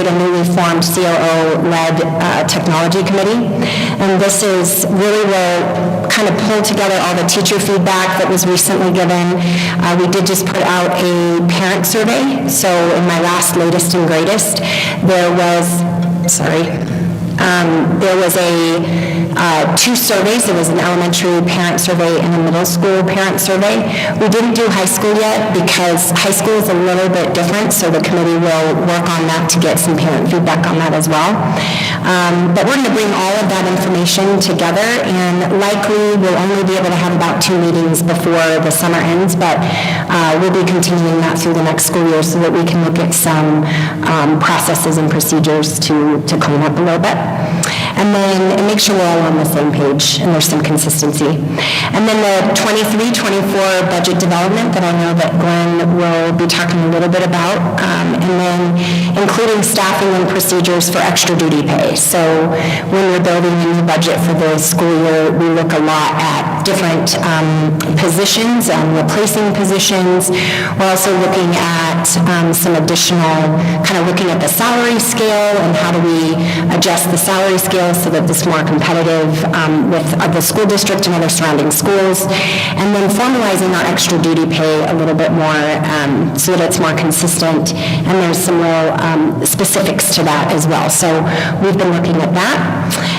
a newly formed COO-led technology committee. And this is really will kind of pull together all the teacher feedback that was recently given. We did just put out a parent survey. So in my latest and greatest, there was two surveys. There was an elementary parent survey and a middle school parent survey. We didn't do high school yet because high school is a little bit different, so the committee will work on that to get some parent feedback on that as well. But we're going to bring all of that information together, and likely we'll only be able to have about 2 meetings before the summer ends, but we'll be continuing that through the next school year so that we can look at some processes and procedures to clean up a little bit. And then make sure we're all on the same page and there's some consistency. And then the 23-24 budget development that I know that Glenn will be talking a little bit about, and then including staffing and procedures for extra duty pay. So when we're building a new budget for the school year, we look a lot at different positions and replacing positions. We're also looking at some additional, kind of looking at the salary scale and how do we adjust the salary scale so that it's more competitive with the school district and other surrounding schools, and then formalizing our extra duty pay a little bit more so that it's more consistent, and there's some real specifics to that as well. So we've been looking at that.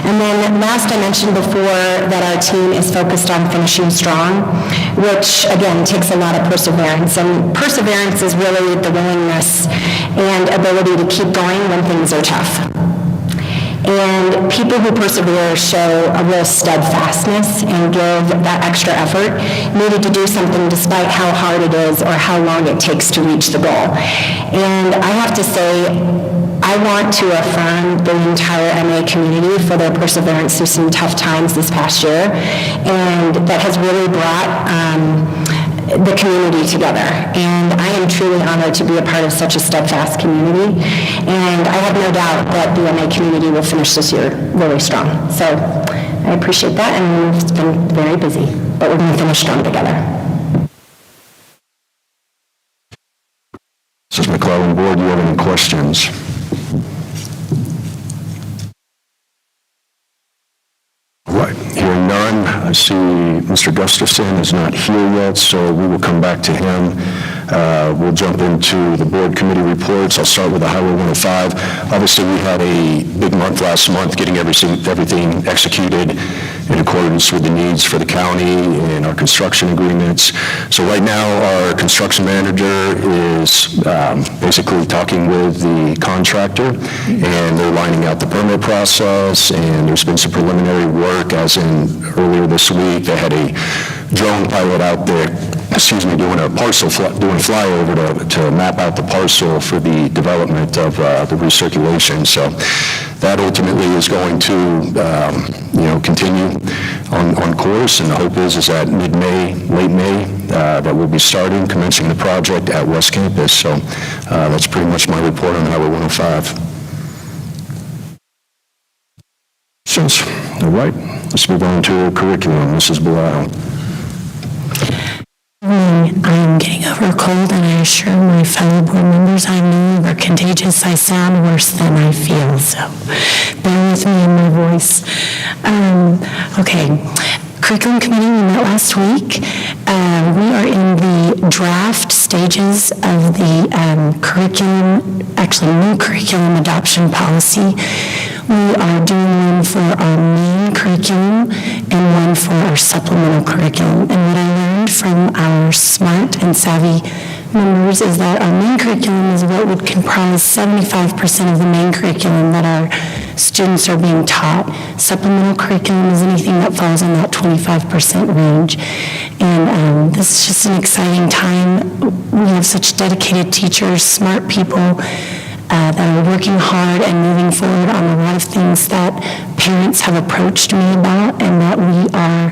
And then last, I mentioned before that our team is focused on finishing strong, which again takes a lot of perseverance, and perseverance is really the willingness and ability to keep going when things are tough. And people who persevere show a real steadfastness and give that extra effort needed to do something despite how hard it is or how long it takes to reach the goal. And I have to say, I want to affirm the entire MA community for their perseverance through some tough times this past year, and that has really brought the community together. And I am truly honored to be a part of such a steadfast community, and I have no doubt that the MA community will finish this year really strong. So I appreciate that, and it's been very busy, but we're going to finish strong together. Mrs. McClellan, board, do you have any questions? Right, hearing none. I see Mr. Gustafson is not here yet, so we will come back to him. We'll jump into the board committee reports. I'll start with the Highway 105. Obviously, we had a big month last month getting everything executed in accordance with the needs for the county and our construction agreements. So right now, our construction manager is basically talking with the contractor, and they're lining out the permit process, and there's been some preliminary work, as in earlier this week, they had a drone pilot out there, doing a parcel, doing flyover to map out the parcel for the development of the recirculation. So that ultimately is going to, continue on course, and the hope is that mid-May, late May, that we'll be commencing the project at West Campus. So that's pretty much my report on Highway 105. All right, let's move on to curriculum. Mrs. Belisle. I am getting over a cold, and I assure my fellow board members I'm no longer contagious. I sound worse than I feel, so bear with me in my voice. Okay, curriculum committee, we met last week. We are in the draft stages of the new curriculum adoption policy. We are doing one for our main curriculum and one for our supplemental curriculum. And what I learned from our smart and savvy members is that our main curriculum is what would comprise 75% of the main curriculum that our students are being taught. Supplemental curriculum is anything that falls in that 25% range. And this is just an exciting time. We have such dedicated teachers, smart people, that are working hard and moving forward on a lot of things that parents have approached me about, and that we are,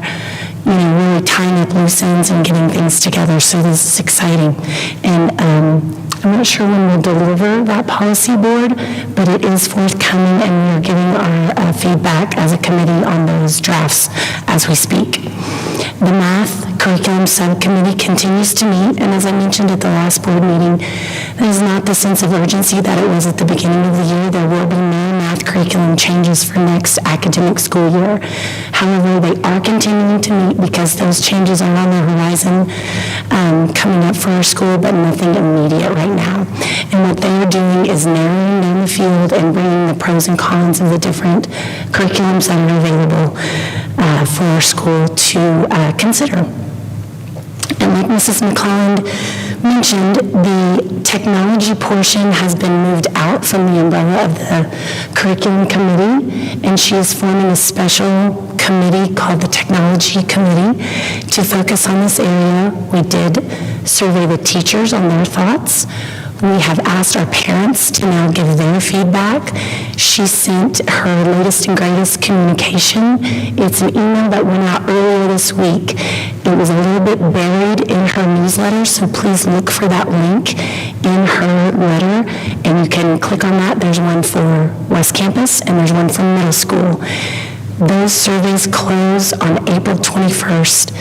really tying up loose ends and getting things together. So this is exciting. And I'm not sure when we'll deliver that policy board, but it is forthcoming, and we are giving our feedback as a committee on those drafts as we speak. The math curriculum subcommittee continues to meet, and as I mentioned at the last board meeting, that is not the sense of urgency that it was at the beginning of the year. There will be no math curriculum changes for next academic school year. However, they are continuing to meet because those changes are on the horizon coming up for our school, but nothing immediate right now. And what they are doing is narrowing down the field and bringing the pros and cons of the different curriculums that are available for our school to consider. And like Mrs. McClelland mentioned, the technology portion has been moved out from the umbrella of the curriculum committee, and she is forming a special committee called the Technology Committee to focus on this area. We did survey the teachers on their thoughts. We have asked our parents to now give their feedback. She sent her latest and greatest communication. It's an email that went out earlier this week. It was a little bit buried in her newsletter, so please look for that link in her letter, and you can click on that. There's one for West Campus, and there's one for middle school. Those surveys close on April 21st.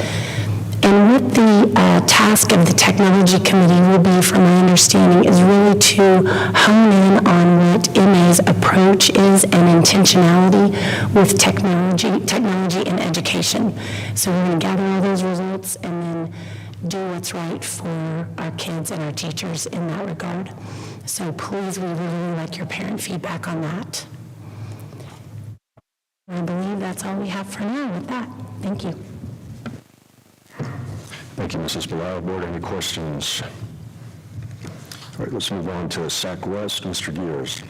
And what the task of the Technology Committee will be, from my understanding, is really to hone in on what MA's approach is and intentionality with technology and education. So we're going to gather all those results and then do what's right for our kids and our teachers in that regard. So please, we really like your parent feedback on that. I believe that's all we have for now with that. Thank you. Thank you, Mrs. Blau. Board, any questions? All right, let's move on to SAC West. Mr. Gears.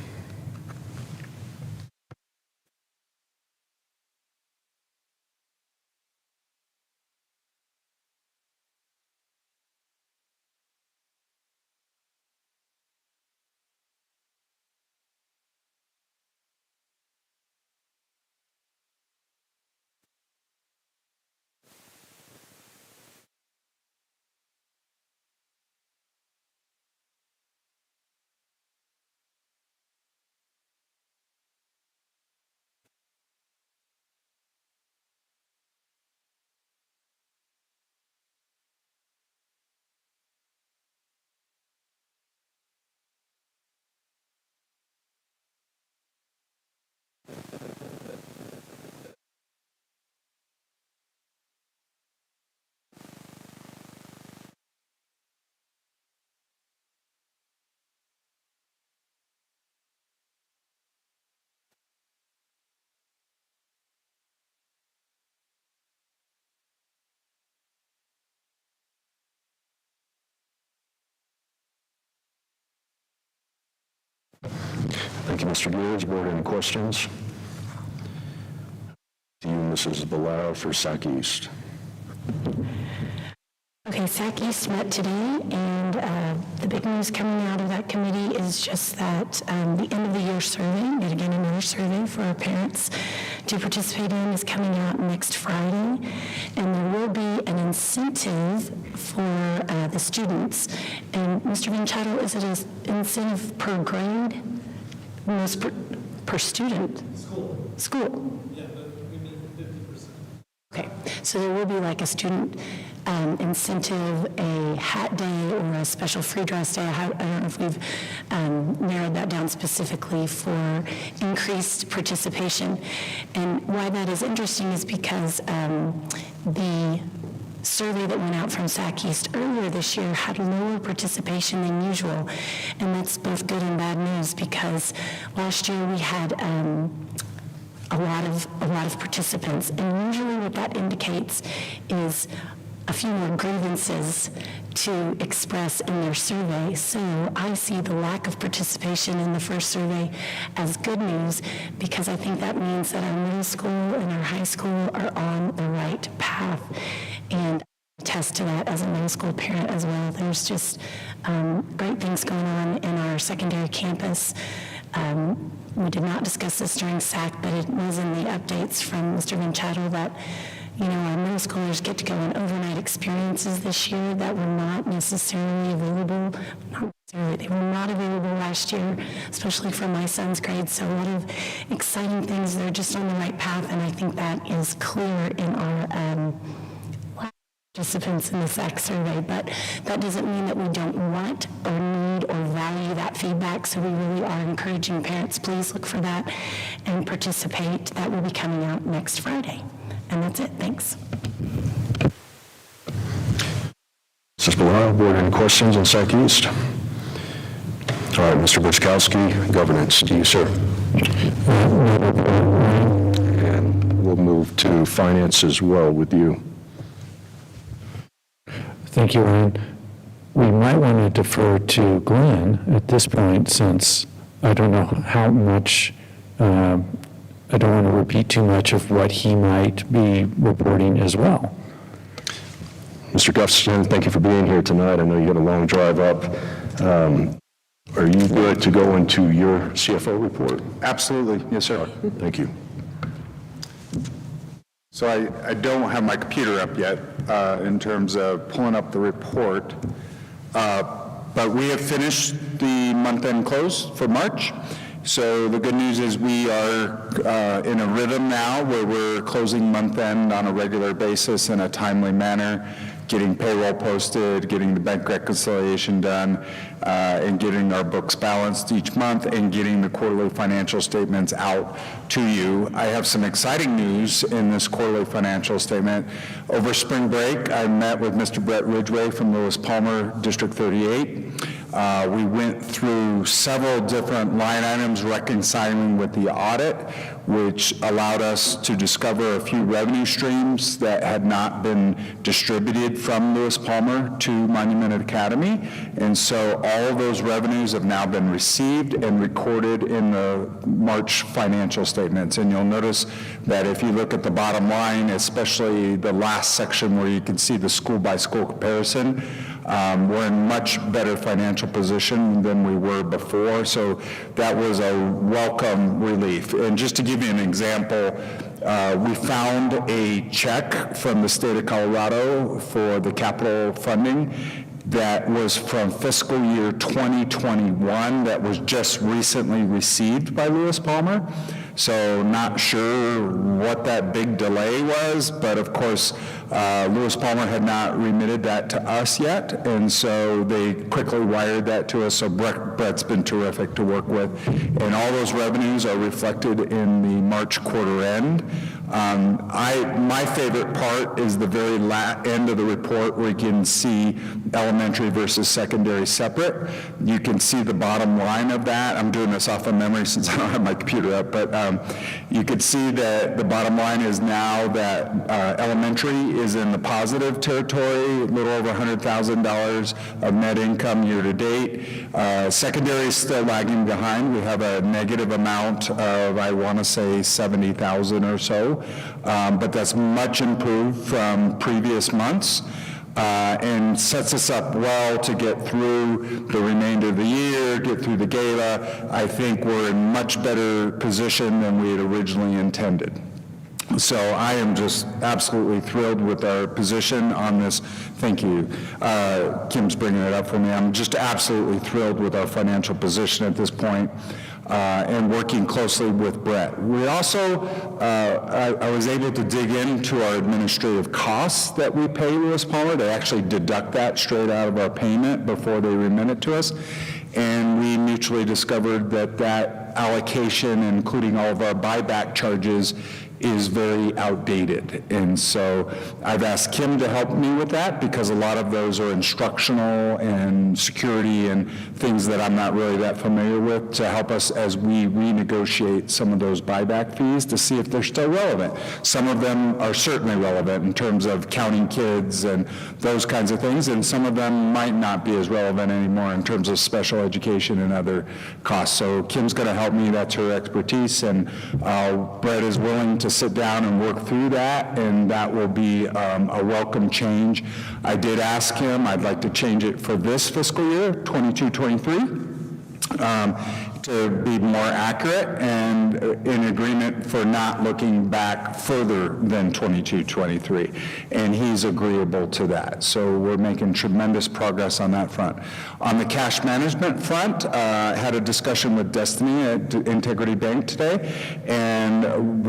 Thank you, Mr. Gears. Board, any questions? To you, Mrs. Blau, for SAC East. Okay, SAC East met today, and the big news coming out of that committee is just that the end of the year survey, yet again another survey for our parents to participate in, is coming out next Friday, and there will be an incentive for the students. And Mr. Vinchatto, is it an incentive per grade? Per student? School. Yeah, but we mean 50%. Okay, so there will be like a student incentive, a hat day, or a special free dress day. I don't know if we've narrowed that down specifically for increased participation. And why that is interesting is because the survey that went out from SAC East earlier this year had lower participation than usual, and that's both good and bad news, because last year we had a lot of participants, and usually what that indicates is a few more grievances to express in their survey. So I see the lack of participation in the first survey as good news, because I think that means that our middle school and our high school are on the right path. And I attest to that as a middle school parent as well. There's just great things going on in our secondary campus. We did not discuss this during SAC, but it was in the updates from Mr. Vinchatto that, you know, our middle schoolers get to go on overnight experiences this year that were not necessarily available. They were not available last year, especially for my son's grade. So a lot of exciting things. They're just on the right path, and I think that is clear in our participants in the SAC survey, but that doesn't mean that we don't want or need or value that feedback, so we really are encouraging parents, please look for that and participate. That will be coming out next Friday. And that's it, thanks. Mrs. Belisle, board, any questions on SAC East? All right, Mr. Buczkowski, governance, to you, sir. And we'll move to finance as well with you. Thank you, Ryan. We might want to defer to Glenn at this point, since I don't know how much, I don't want to repeat too much of what he might be reporting as well. Mr. Gustafson, thank you for being here tonight. I know you had a long drive up. Are you good to go into your CFO report? Absolutely, yes, sir. Thank you. So I don't have my computer up yet in terms of pulling up the report, but we have finished the month-end close for March. So the good news is we are in a rhythm now where we're closing month-end on a regular basis in a timely manner, getting payroll posted, getting the bank reconciliation done, and getting our books balanced each month, and getting the quarterly financial statements out to you. I have some exciting news in this quarterly financial statement. Over spring break, I met with Mr. Brett Ridgway from Lewis Palmer, District 38. We went through several different line items reconciling with the audit, which allowed us to discover a few revenue streams that had not been distributed from Lewis Palmer to Monument Academy. And so all of those revenues have now been received and recorded in the March financial statements. And you'll notice that if you look at the bottom line, especially the last section where you can see the school-by-school comparison, we're in much better financial position than we were before, so that was a welcome relief. And just to give you an example, we found a check from the state of Colorado for the capital funding that was from fiscal year 2021 that was just recently received by Lewis Palmer. So not sure what that big delay was, but of course, Lewis Palmer had not remitted that to us yet, and so they quickly wired that to us, so Brett's been terrific to work with. And all those revenues are reflected in the March quarter end. My favorite part is the very end of the report where you can see elementary versus secondary separate. You can see the bottom line of that. I'm doing this off of memory since I don't have my computer up, but you could see that the bottom line is now that elementary is in the positive territory, a little over $100,000 of net income year to date. Secondary is still lagging behind. We have a negative amount of, I want to say, 70,000 or so, but that's much improved from previous months. And sets us up well to get through the remainder of the year, get through the gala. I think we're in much better position than we had originally intended. So I am just absolutely thrilled with our position on this. Thank you. Kim's bringing it up for me. I'm just absolutely thrilled with our financial position at this point. And working closely with Brett. We also, I was able to dig into our administrative costs that we pay Lewis Palmer. They actually deduct that straight out of our payment before they remit it to us. And we mutually discovered that that allocation, including all of our buyback charges, is very outdated. And so I've asked Kim to help me with that because a lot of those are instructional and security and things that I'm not really that familiar with, to help us as we renegotiate some of those buyback fees to see if they're still relevant. Some of them are certainly relevant in terms of counting kids and those kinds of things, and some of them might not be as relevant anymore in terms of special education and other costs. So Kim's going to help me. That's her expertise, and Brett is willing to sit down and work through that, and that will be a welcome change. I did ask him, I'd like to change it for this fiscal year, 22-23, to be more accurate and in agreement for not looking back further than 22, 23. And he's agreeable to that. So we're making tremendous progress on that front. On the cash management front, had a discussion with Destiny at Integrity Bank today, and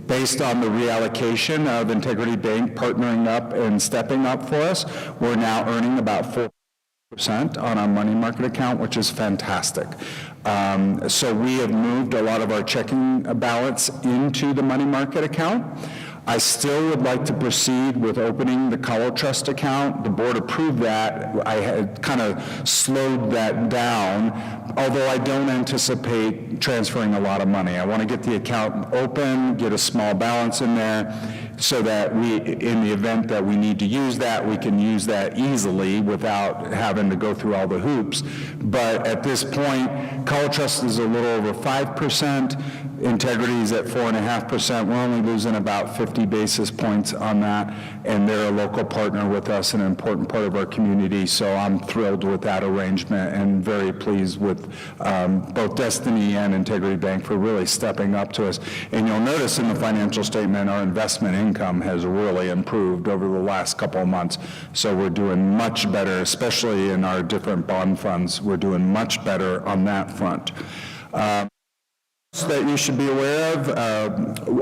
based on the reallocation of Integrity Bank partnering up and stepping up for us, we're now earning about 4% on our money market account, which is fantastic. So we have moved a lot of our checking balance into the money market account. I still would like to proceed with opening the Colo Trust account. The board approved that. I had kind of slowed that down, although I don't anticipate transferring a lot of money. I want to get the account open, get a small balance in there, so that in the event that we need to use that, we can use that easily without having to go through all the hoops. But at this point, Colo Trust is a little over 5%. Integrity is at 4.5%. We're only losing about 50 basis points on that, and they're a local partner with us, an important part of our community, so I'm thrilled with that arrangement and very pleased with both Destiny and Integrity Bank for really stepping up to us. And you'll notice in the financial statement, our investment income has really improved over the last couple of months, so we're doing much better, especially in our different bond funds. We're doing much better on that front. That you should be aware of,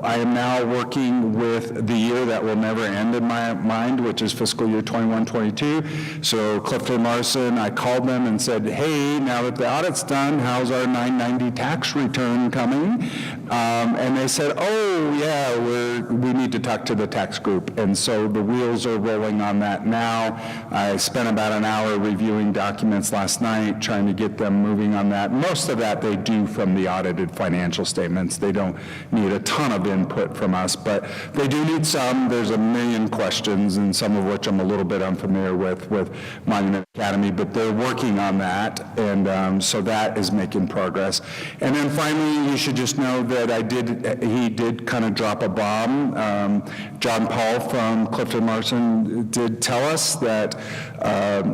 I am now working with the year that will never end in my mind, which is fiscal year 21-22. So Clifton Larson, I called them and said, hey, now that the audit's done, how's our 990 tax return coming? And they said, oh, yeah, we need to talk to the tax group. And so the wheels are rolling on that now. I spent about an hour reviewing documents last night, trying to get them moving on that. Most of that they do from the audited financial statements. They don't need a ton of input from us, but they do need some. There's a million questions, and some of which I'm a little bit unfamiliar with Monument Academy, but they're working on that, and so that is making progress. And then finally, you should just know that he did kind of drop a bomb. John Paul from Clifton Larson did tell us that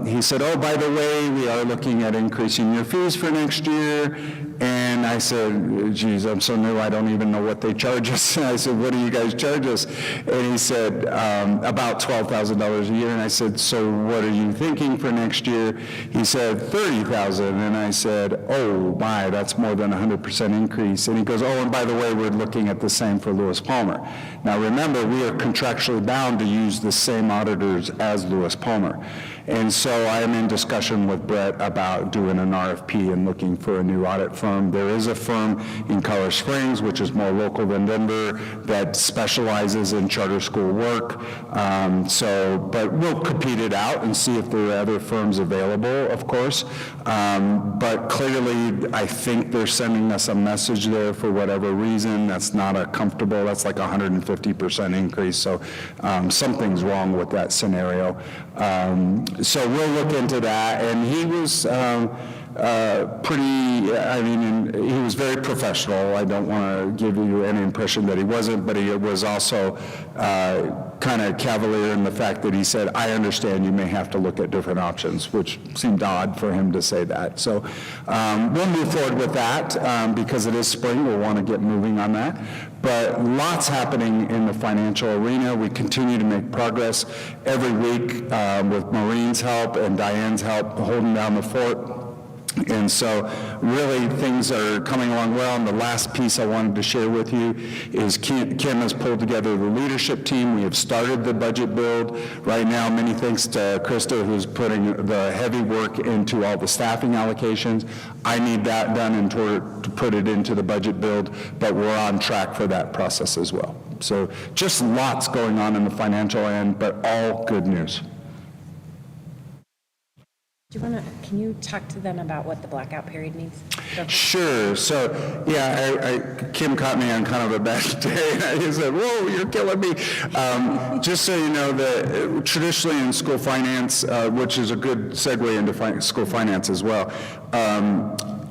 he said, oh, by the way, we are looking at increasing your fees for next year. And I said, geez, I'm so new, I don't even know what they charge us. I said, what do you guys charge us? And he said, about $12,000 a year. And I said, so what are you thinking for next year? He said, $30,000. And I said, oh my, that's more than 100% increase. And he goes, oh, and by the way, we're looking at the same for Lewis Palmer. Now remember, we are contractually bound to use the same auditors as Lewis Palmer. And so I am in discussion with Brett about doing an RFP and looking for a new audit firm. There is a firm in Colorado Springs, which is more local than Denver, that specializes in charter school work. But we'll compete it out and see if there are other firms available, of course. But clearly, I think they're sending us a message there for whatever reason. That's not that's like 150% increase. So something's wrong with that scenario. So we'll look into that. And he was he was very professional. I don't want to give you any impression that he wasn't, but he was also kind of cavalier in the fact that he said, I understand you may have to look at different options, which seemed odd for him to say that. So we'll move forward with that because it is spring. We'll want to get moving on that. But lots happening in the financial arena. We continue to make progress every week with Maureen's help and Diane's help holding down the fort. And so really things are coming along well. And the last piece I wanted to share with you is Kim has pulled together the leadership team. We have started the budget build right now. Many thanks to Krista, who's putting the heavy work into all the staffing allocations. I need that done in order to put it into the budget build, but we're on track for that process as well. So just lots going on in the financial end, but all good news. Can you talk to them about what the blackout period means? Sure. So, yeah, Kim caught me on kind of a bad day, and he said, whoa, you're killing me. Just so you know, that traditionally in school finance, which is a good segue into school finance as well,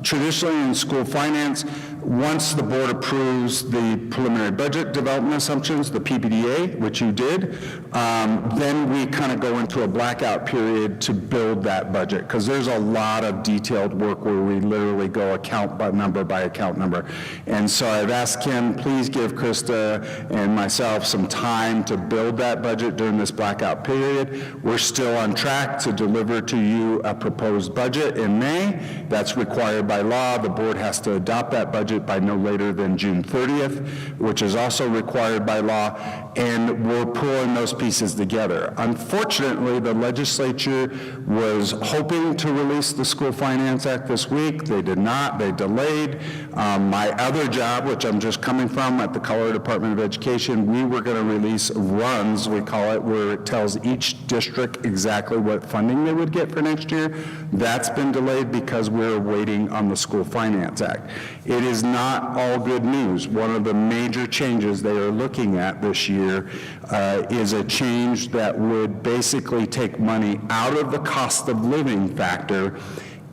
Traditionally in school finance, once the board approves the preliminary budget development assumptions, the PBDA, which you did, then we kind of go into a blackout period to build that budget, because there's a lot of detailed work where we literally go account by account number. And so I've asked Kim, please give Krista and myself some time to build that budget during this blackout period. We're still on track to deliver to you a proposed budget in May. That's required by law. The board has to adopt that budget by no later than June 30th, which is also required by law, and we're pulling those pieces together. Unfortunately, the legislature was hoping to release the School Finance Act this week. They did not. They delayed. My other job, which I'm just coming from at the Colorado Department of Education, we were going to release runs, we call it, where it tells each district exactly what funding they would get for next year. That's been delayed because we're waiting on the School Finance Act. It is not all good news. One of the major changes they are looking at this year is a change that would basically take money out of the cost of living factor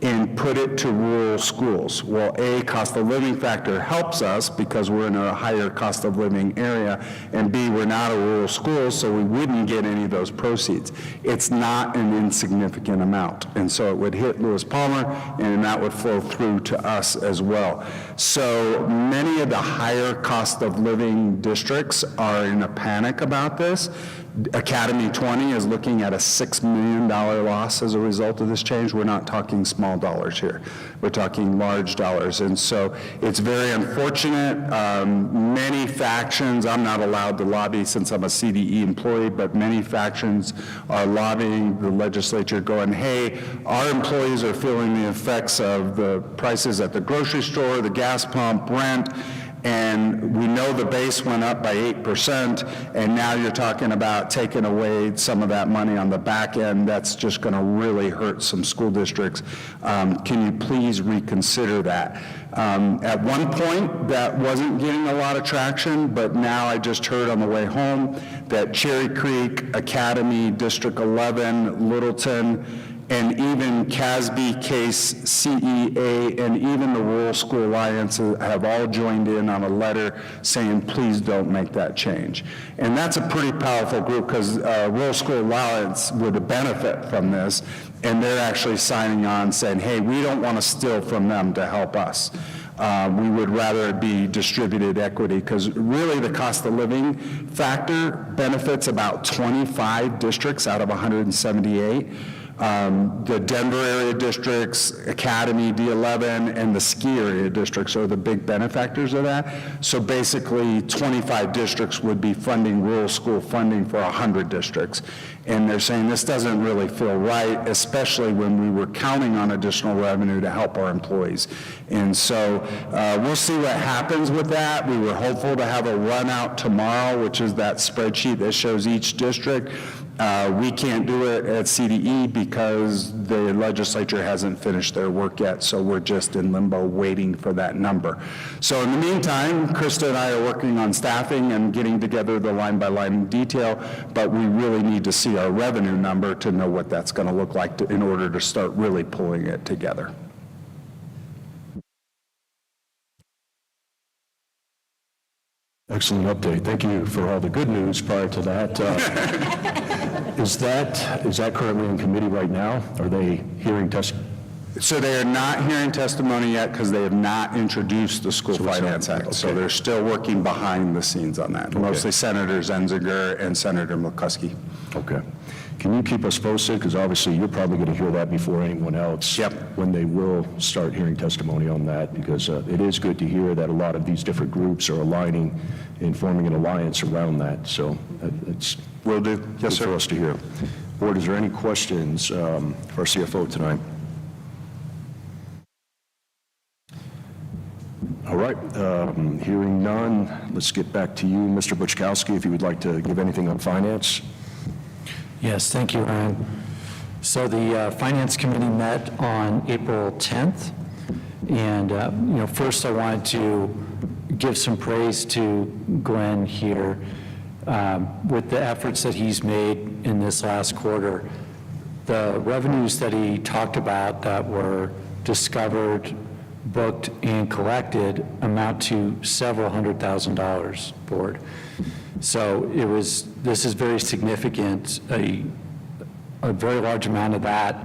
and put it to rural schools. Well, A, cost of living factor helps us because we're in a higher cost of living area, and B, we're not a rural school, so we wouldn't get any of those proceeds. It's not an insignificant amount, and so it would hit Lewis Palmer, and that would flow through to us as well. So many of the higher cost of living districts are in a panic about this. Academy 20 is looking at a $6 million loss as a result of this change. We're not talking small dollars here. We're talking large dollars. And so it's very unfortunate. Many factions, I'm not allowed to lobby since I'm a CDE employee, but many factions are lobbying the legislature going, hey, our employees are feeling the effects of the prices at the grocery store, the gas pump, rent, and we know the base went up by 8%, and now you're talking about taking away some of that money on the back end. That's just going to really hurt some school districts. Can you please reconsider that? At one point, that wasn't getting a lot of traction, but now I just heard on the way home that Cherry Creek, Academy, District 11, Littleton, and even CASB, CASE, CEA, and even the Rural School Alliance have all joined in on a letter saying, please don't make that change. And that's a pretty powerful group because Rural School Alliance would benefit from this, and they're actually signing on saying, hey, we don't want to steal from them to help us. We would rather it be distributed equity because really the cost of living factor benefits about 25 districts out of 178. The Denver area districts, Academy, D11, and the ski area districts are the big benefactors of that. So basically, 25 districts would be funding rural school funding for 100 districts. And they're saying this doesn't really feel right, especially when we were counting on additional revenue to help our employees. And so we'll see what happens with that. We were hopeful to have a run out tomorrow, which is that spreadsheet that shows each district. We can't do it at CDE because the legislature hasn't finished their work yet, so we're just in limbo waiting for that number. So in the meantime, Krista and I are working on staffing and getting together the line-by-line detail, but we really need to see our revenue number to know what that's going to look like in order to start really pulling it together. Excellent update. Thank you for all the good news prior to that. Is that currently in committee right now? Are they hearing testimony? So they are not hearing testimony yet because they have not introduced the School Finance Act. So they're still working behind the scenes on that. Mostly Senator Zenzinger and Senator McCuskey. Okay. Can you keep us posted? Because obviously you're probably going to hear that before anyone else. Yep. When they will start hearing testimony on that, because it is good to hear that a lot of these different groups are aligning and forming an alliance around that. So it's Will do. Yes, good sir. for us to hear. Board, is there any questions for our CFO tonight? All right, hearing none, let's get back to you, Mr. Buczkowski, if you would like to give anything on finance. Yes, thank you, Ryan. So the Finance Committee met on April 10th, and first I wanted to give some praise to Glenn here with the efforts that he's made in this last quarter. The revenues that he talked about that were discovered booked and collected amount to several $100,000, Board. So this is very significant. A very large amount of that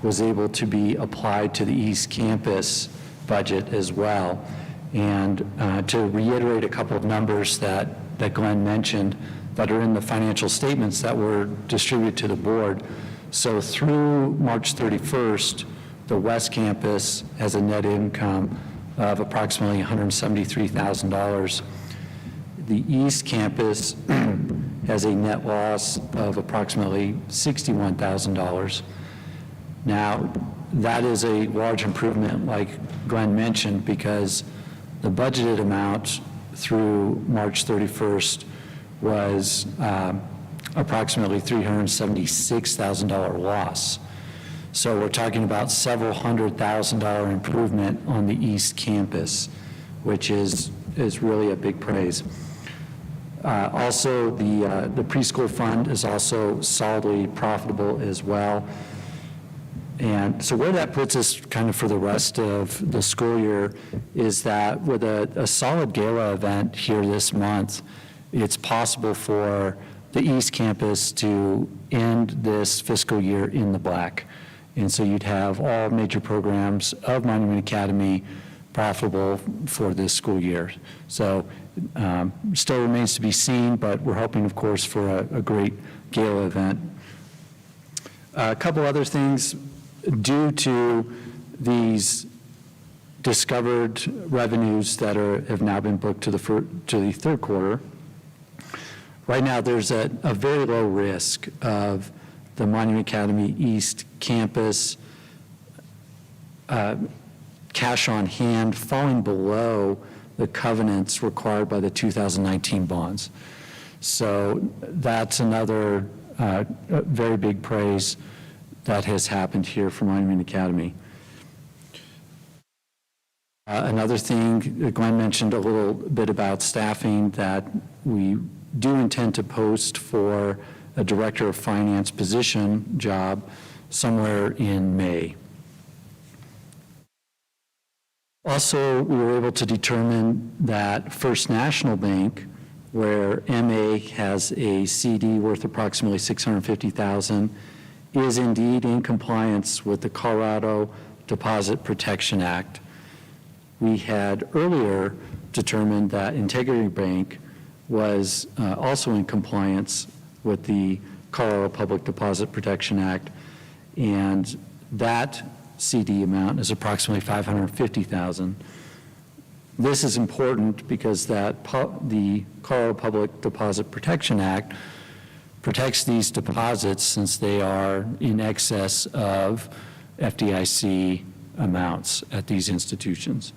was able to be applied to the East Campus budget as well. And to reiterate a couple of numbers that Glenn mentioned that are in the financial statements that were distributed to the board. So through March 31st, the West Campus has a net income of approximately $173,000. The East Campus has a net loss of approximately $61,000. Now, that is a large improvement, like Glenn mentioned, because the budgeted amount through March 31st was approximately $376,000 loss. So we're talking about several $100,000 improvement on the East Campus, which is really a big praise. Also, the preschool fund is also solidly profitable as well. And so where that puts us kind of for the rest of the school year is that with a solid gala event here this month, it's possible for the East Campus to end this fiscal year in the black. And so you'd have all major programs of Monument Academy profitable for this school year. So still remains to be seen, but we're hoping, of course, for a great gala event. A couple other things. Due to these discovered revenues that have now been booked to the third quarter, right now there's a very low risk of the Monument Academy East Campus cash on hand falling below the covenants required by the 2019 bonds. So that's another very big praise that has happened here for Monument Academy. Another thing, Glenn mentioned a little bit about staffing, that we do intend to post for a Director of Finance position job somewhere in May. Also, we were able to determine that First National Bank, where MA has a CD worth approximately $650,000, is indeed in compliance with the Colorado Deposit Protection Act. We had earlier determined that Integrity Bank was also in compliance with the Colorado Public Deposit Protection Act, and that CD amount is approximately $550,000. This is important because the Colorado Public Deposit Protection Act protects these deposits since they are in excess of FDIC amounts at these institutions.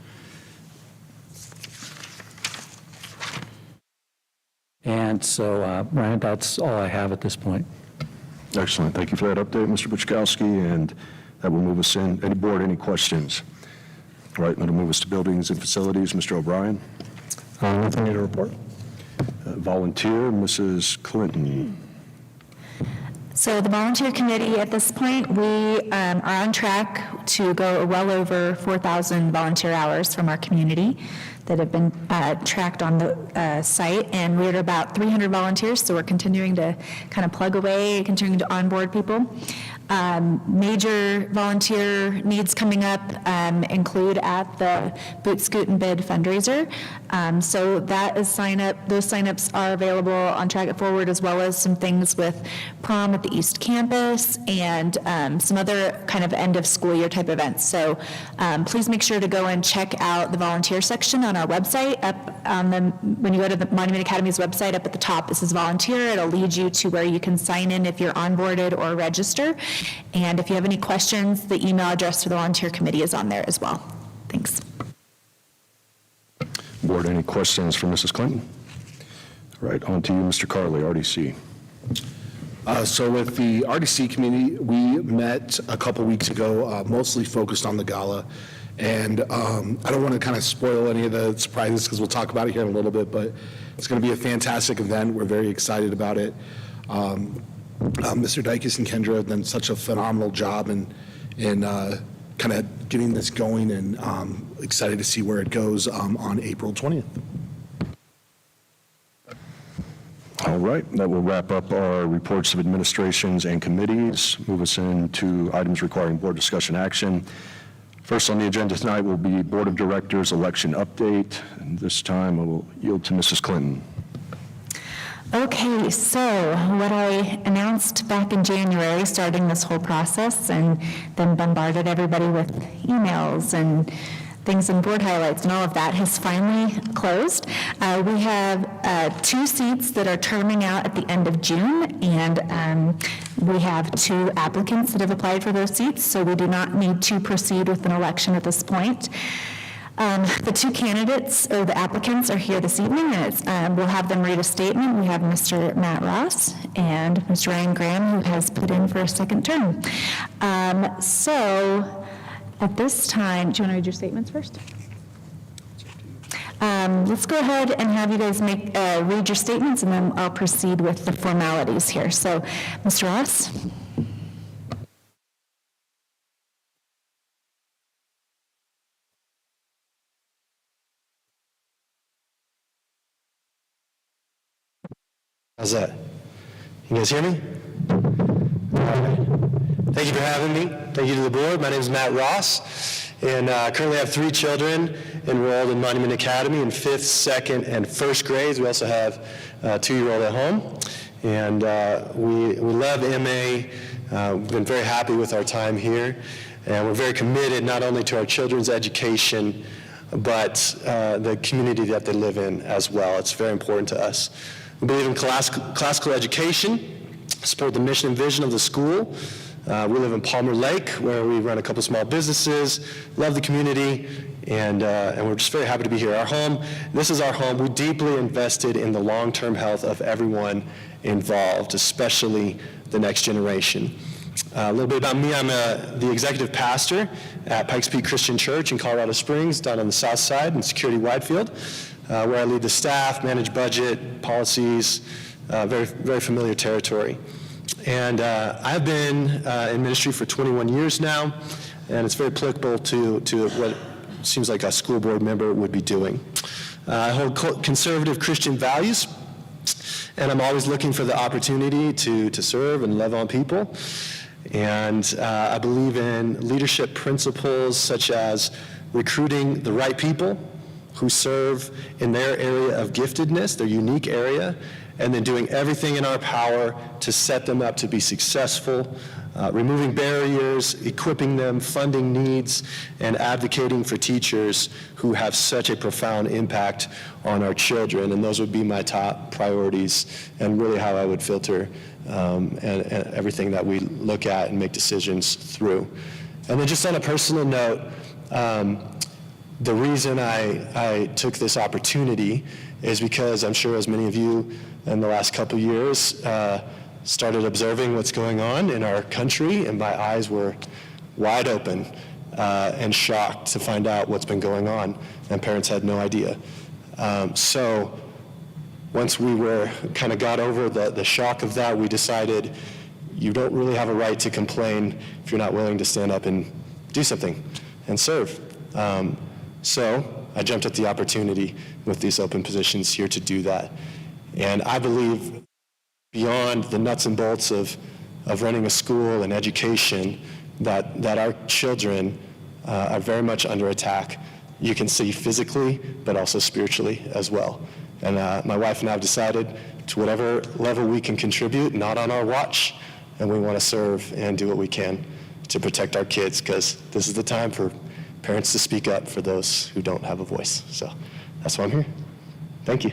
And so, Ryan, that's all I have at this point. Excellent. Thank you for that update, Mr. Buczkowski, and that will move us in. Any board, any questions? All right, that'll move us to buildings and facilities. Mr. O'Brien? Nothing to report. Volunteer, Mrs. Clinton. So the volunteer committee, at this point, we are on track to go well over 4,000 volunteer hours from our community that have been tracked on the site, and we're at about 300 volunteers, so we're continuing to kind of plug away, continuing to onboard people. Major volunteer needs coming up include at the Boot Scoot and Bid fundraiser. So that is those signups are available on Track It Forward, as well as some things with prom at the East Campus and some other kind of end of school year type events. So please make sure to go and check out the volunteer section on our website. When you go to the Monument Academy's website, up at the top, this is volunteer. It'll lead you to where you can sign in if you're onboarded or register. And if you have any questions, the email address for the volunteer committee is on there as well. Thanks. Board, any questions for Mrs. Clinton? All right, on to you, Mr. Carley, RDC. So with the RDC committee, we met a couple weeks ago, mostly focused on the gala. And I don't want to kind of spoil any of the surprises because we'll talk about it here in a little bit, but it's going to be a fantastic event. We're very excited about it. Mr. Dykes and Kendra have done such a phenomenal job in kind of getting this going, and excited to see where it goes on April 20th. All right, that will wrap up our reports of administrations and committees, move us into items requiring board discussion action. First on the agenda tonight will be Board of Directors election update, and this time I will yield to Mrs. Clinton. Okay, so what I announced back in January, starting this whole process, and then bombarded everybody with emails and things and board highlights and all of that, has finally closed. We have 2 seats that are terming out at the end of June, and we have 2 applicants that have applied for those seats, so we do not need to proceed with an election at this point. The 2 candidates, or the applicants, are here this evening, and we'll have them read a statement. We have Mr. Matt Ross and Mr. Ryan Graham, who has put in for a second term. So at this time, do you want to read your statements first? Let's go ahead and have you guys read your statements, and then I'll proceed with the formalities here. So, Mr. Ross? How's that? You guys hear me? All right. Thank you for having me. Thank you to the board. My name is Matt Ross, and currently have 3 children enrolled in Monument Academy in 5th, 2nd, and 1st grades. We also have a 2-year-old at home, and we love MA. We've been very happy with our time here, and we're very committed not only to our children's education, but the community that they live in as well. It's very important to us. We believe in classical education, support the mission and vision of the school. We live in Palmer Lake, where we run a couple small businesses, love the community, and we're just very happy to be here. Our home, this is our home. We deeply invested in the long-term health of everyone involved, especially the next generation. A little bit about me, I'm the executive pastor at Pikes Peak Christian Church in Colorado Springs, down on the south side in Security Widefield, where I lead the staff, manage budget, policies, very, very familiar territory. And I've been in ministry for 21 years now, and it's very applicable to what seems like a school board member would be doing. I hold conservative Christian values, and I'm always looking for the opportunity to serve and love on people. And I believe in leadership principles such as recruiting the right people who serve in their area of giftedness, their unique area, and then doing everything in our power to set them up to be successful, removing barriers, equipping them, funding needs, and advocating for teachers who have such a profound impact on our children. And those would be my top priorities, and really how I would filter and everything that we look at and make decisions through. And then just on a personal note, the reason I took this opportunity is because I'm sure as many of you in the last couple years started observing what's going on in our country, and my eyes were wide open and shocked to find out what's been going on, and parents had no idea. So once we were kind of got over the shock of that, we decided you don't really have a right to complain if you're not willing to stand up and do something and serve. So I jumped at the opportunity with these open positions here to do that. And I believe beyond the nuts and bolts of running a school and education, that our children are very much under attack. You can see physically, but also spiritually as well. And my wife and I have decided to whatever level we can contribute, not on our watch, and we want to serve and do what we can to protect our kids, because this is the time for parents to speak up for those who don't have a voice. So that's why I'm here. Thank you.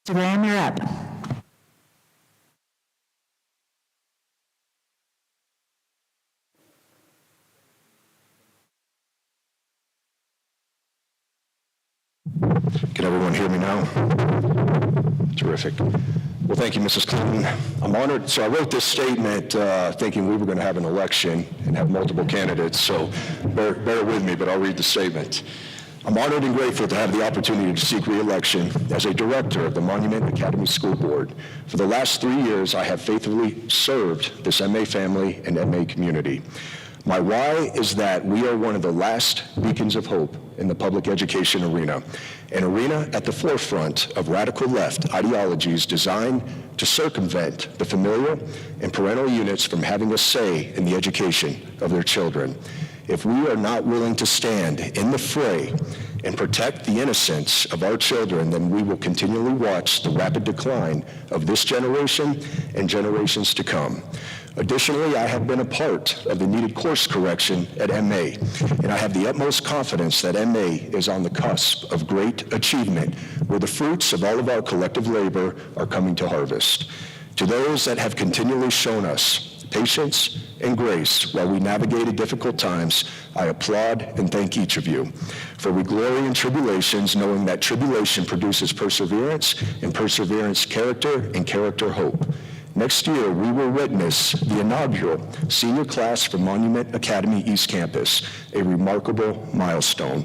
Mr. Graham, you're up. Can everyone hear me now? Terrific. Well, thank you, Mrs. Clinton. I'm honored. So I wrote this statement thinking we were going to have an election and have multiple candidates, so bear with me, but I'll read the statement. I'm honored and grateful to have the opportunity to seek re-election as a director of the Monument Academy School Board. For the last 3 years, I have faithfully served this MA family and MA community. My why is that we are one of the last beacons of hope in the public education arena, an arena at the forefront of radical left ideologies designed to circumvent the familial and parental units from having a say in the education of their children. If we are not willing to stand in the fray and protect the innocence of our children, then we will continually watch the rapid decline of this generation and generations to come. Additionally, I have been a part of the needed course correction at MA, and I have the utmost confidence that MA is on the cusp of great achievement, where the fruits of all of our collective labor are coming to harvest. To those that have continually shown us patience and grace while we navigated difficult times, I applaud and thank each of you. For we glory in tribulations, knowing that tribulation produces perseverance, and perseverance character, and character hope. Next year, we will witness the inaugural senior class from Monument Academy East Campus, a remarkable milestone.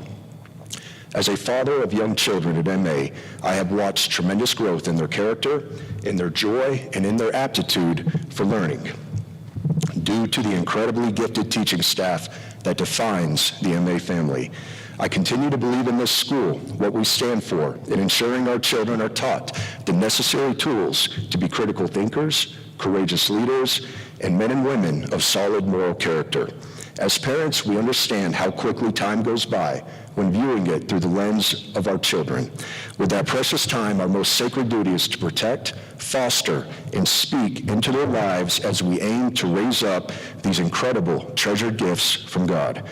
As a father of young children at MA, I have watched tremendous growth in their character, in their joy, and in their aptitude for learning, due to the incredibly gifted teaching staff that defines the MA family. I continue to believe in this school, what we stand for, in ensuring our children are taught the necessary tools to be critical thinkers, courageous leaders, and men and women of solid moral character. As parents, we understand how quickly time goes by when viewing it through the lens of our children. With that precious time, our most sacred duty is to protect, foster, and speak into their lives as we aim to raise up these incredible treasured gifts from God.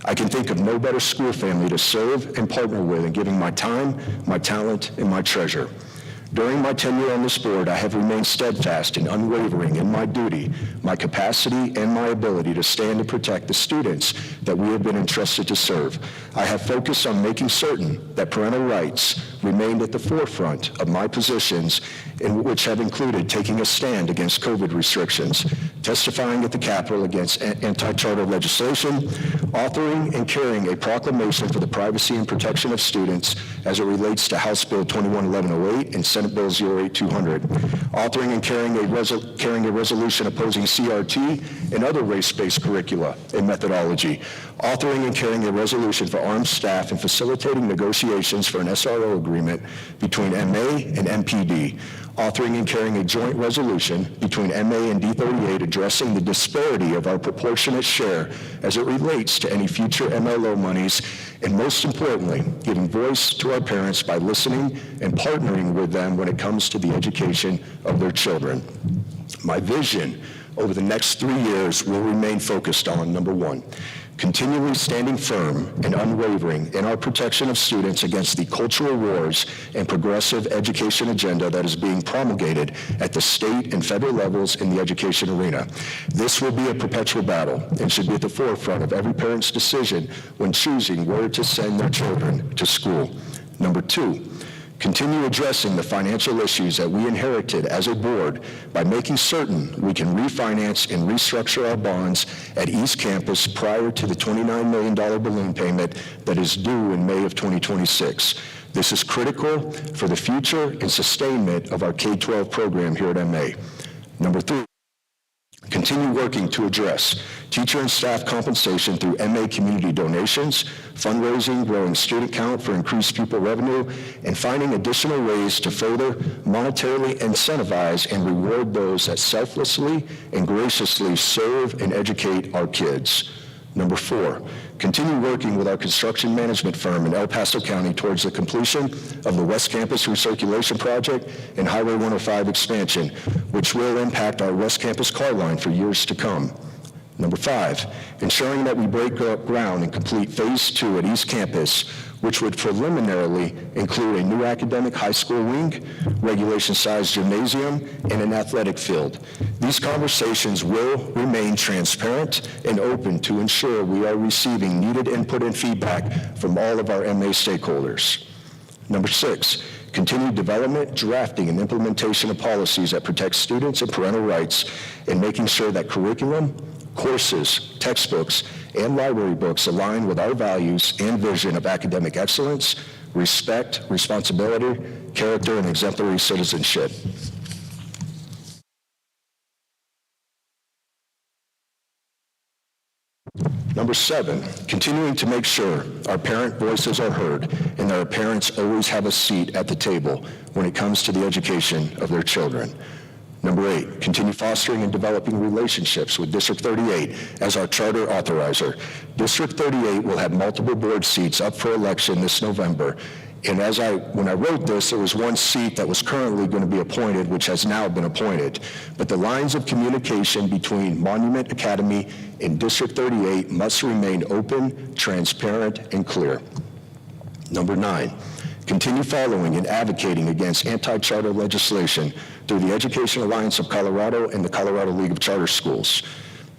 I can think of no better school family to serve and partner with in giving my time, my talent, and my treasure. During my tenure on this board, I have remained steadfast and unwavering in my duty, my capacity, and my ability to stand and protect the students that we have been entrusted to serve. I have focused on making certain that parental rights remained at the forefront of my positions, in which have included taking a stand against COVID restrictions, testifying at the Capitol against anti-charter legislation, authoring and carrying a proclamation for the privacy and protection of students as it relates to House Bill 211108 and Senate Bill 08200, authoring and carrying a resolution opposing CRT and other race-based curricula and methodology, authoring and carrying a resolution for armed staff and facilitating negotiations for an SRO agreement between MA and MPD, authoring and carrying a joint resolution between MA and D38 addressing the disparity of our proportionate share as it relates to any future MLO monies, and most importantly, giving voice to our parents by listening and partnering with them when it comes to the education of their children. My vision over the next 3 years will remain focused on, number one, continually standing firm and unwavering in our protection of students against the cultural wars and progressive education agenda that is being promulgated at the state and federal levels in the education arena. This will be a perpetual battle and should be at the forefront of every parent's decision when choosing where to send their children to school. Number two, continue addressing the financial issues that we inherited as a board by making certain we can refinance and restructure our bonds at East Campus prior to the $29 million balloon payment that is due in May of 2026. This is critical for the future and sustainment of our K-12 program here at MA. Number three, continue working to address teacher and staff compensation through MA community donations, fundraising, growing student count for increased pupil revenue, and finding additional ways to further monetarily incentivize and reward those that selflessly and graciously serve and educate our kids. Number four, continue working with our construction management firm in El Paso County towards the completion of the West Campus Recirculation Project and Highway 105 expansion, which will impact our West Campus car line for years to come. Number five, ensuring that we break ground and complete Phase 2 at East Campus, which would preliminarily include a new academic high school wing, regulation-sized gymnasium, and an athletic field. These conversations will remain transparent and open to ensure we are receiving needed input and feedback from all of our MA stakeholders. Number six, continued development, drafting, and implementation of policies that protect students and parental rights, and making sure that curriculum, courses, textbooks, and library books align with our values and vision of academic excellence, respect, responsibility, character, and exemplary citizenship. Number 7, continuing to make sure our parent voices are heard and that our parents always have a seat at the table when it comes to the education of their children. Number 8, continue fostering and developing relationships with District 38 as our charter authorizer. District 38 will have multiple board seats up for election this November. And when I wrote this, there was one seat that was currently going to be appointed, which has now been appointed. But the lines of communication between Monument Academy and District 38 must remain open, transparent, and clear. Number 9, continue following and advocating against anti-charter legislation through the Education Alliance of Colorado and the Colorado League of Charter Schools.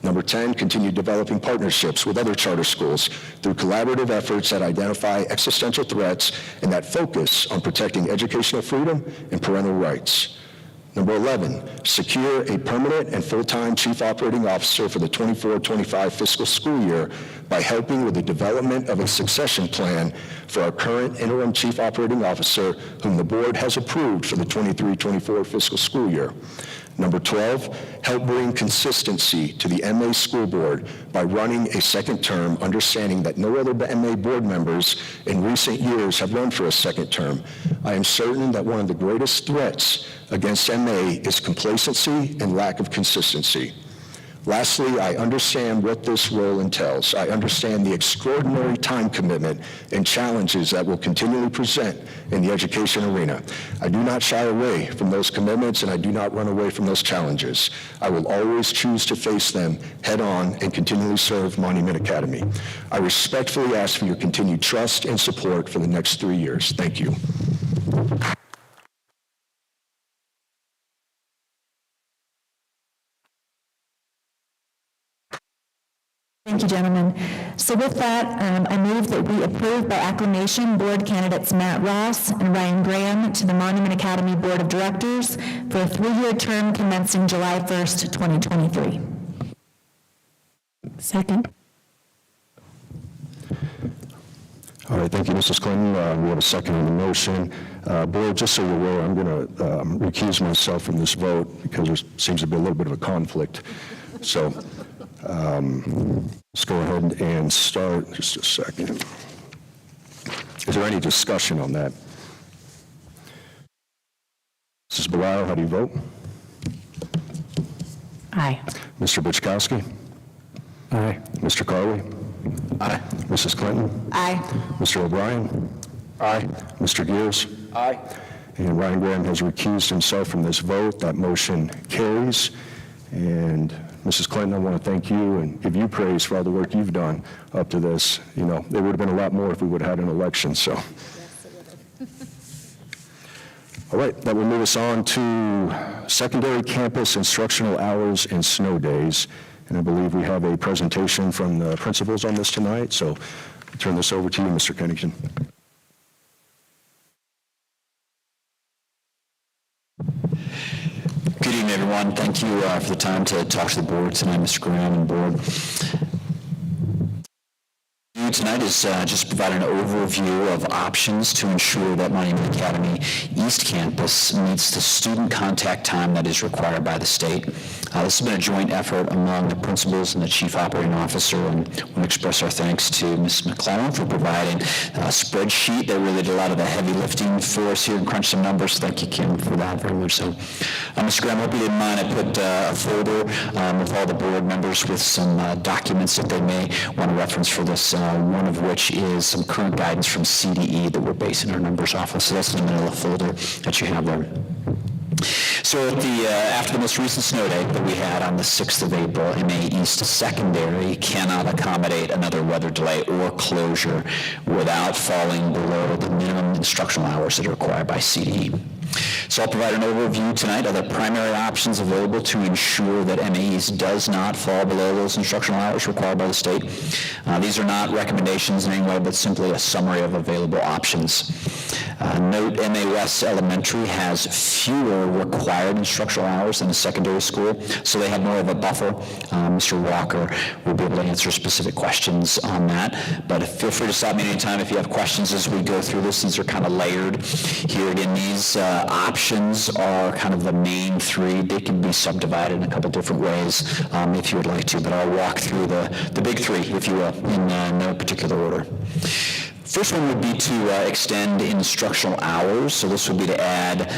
Number 10, continue developing partnerships with other charter schools through collaborative efforts that identify existential threats and that focus on protecting educational freedom and parental rights. Number 11, secure a permanent and full-time chief operating officer for the 24-25 fiscal school year by helping with the development of a succession plan for our current interim chief operating officer, whom the board has approved for the 23-24 fiscal school year. Number 12, help bring consistency to the MA school board by running a second term, understanding that no other MA board members in recent years have run for a second term. I am certain that one of the greatest threats against MA is complacency and lack of consistency. Lastly, I understand what this role entails. I understand the extraordinary time commitment and challenges that will continually present in the education arena. I do not shy away from those commitments, and I do not run away from those challenges. I will always choose to face them head on and continually serve Monument Academy. I respectfully ask for your continued trust and support for the next 3 years. Thank you. Thank you, gentlemen. So with that, I move that we approve by acclamation board candidates Matt Ross and Ryan Graham to the Monument Academy Board of Directors for a 3-year term commencing July 1st, 2023. Second. All right, thank you, Mrs. Clinton. We have a second on the motion. Board, just so you're aware, I'm going to recuse myself from this vote because there seems to be a little bit of a conflict. So let's go ahead and start. Just a second. Is there any discussion on that? Mrs. Belisle, how do you vote? Aye. Mr. Bichkowski? Aye. Mr. Carley? Aye. Mrs. Clinton? Aye. Mr. O'Brien? Aye. Mr. Gears? Aye. And Ryan Graham has recused himself from this vote. That motion carries. And Mrs. Clinton, I want to thank you and give you praise for all the work you've done up to this. You know, there would have been a lot more if we would have had an election, so. All right, that will move us on to secondary campus instructional hours and snow days. And I believe we have a presentation from the principals on this tonight, so I'll turn this over to you, Mr. Kennington. Good evening, everyone. Thank you for the time to talk to the board tonight, Mr. Graham and board. Tonight is just provide an overview of options to ensure that Monument Academy East Campus meets the student contact time that is required by the state. This has been a joint effort among the principals and the chief operating officer, and I want to express our thanks to Ms. McClellan for providing a spreadsheet that really did a lot of the heavy lifting for us here and crunched some numbers. Thank you, Kim, for that very much so. Mr. Graham, I hope you didn't mind. I put a folder with all the board members with some documents that they may want to reference for this, one of which is some current guidance from CDE that we're basing our numbers off of. So that's in the middle of the folder that you have there. So after the most recent snow day that we had on the 6th of April, MA East Secondary cannot accommodate another weather delay or closure without falling below the minimum instructional hours that are required by CDE. So I'll provide an overview tonight of the primary options available to ensure that MA East does not fall below those instructional hours required by the state. These are not recommendations in any way, but simply a summary of available options. Note, MA West Elementary has fewer required instructional hours than a secondary school, so they have more of a buffer. Mr. Walker will be able to answer specific questions on that, but feel free to stop me anytime if you have questions as we go through this. These are kind of layered. Here again, these options are kind of the main three. They can be subdivided in a couple different ways if you would like to, but I'll walk through the big three, if you will, in no particular order. First one would be to extend instructional hours. So this would be to add,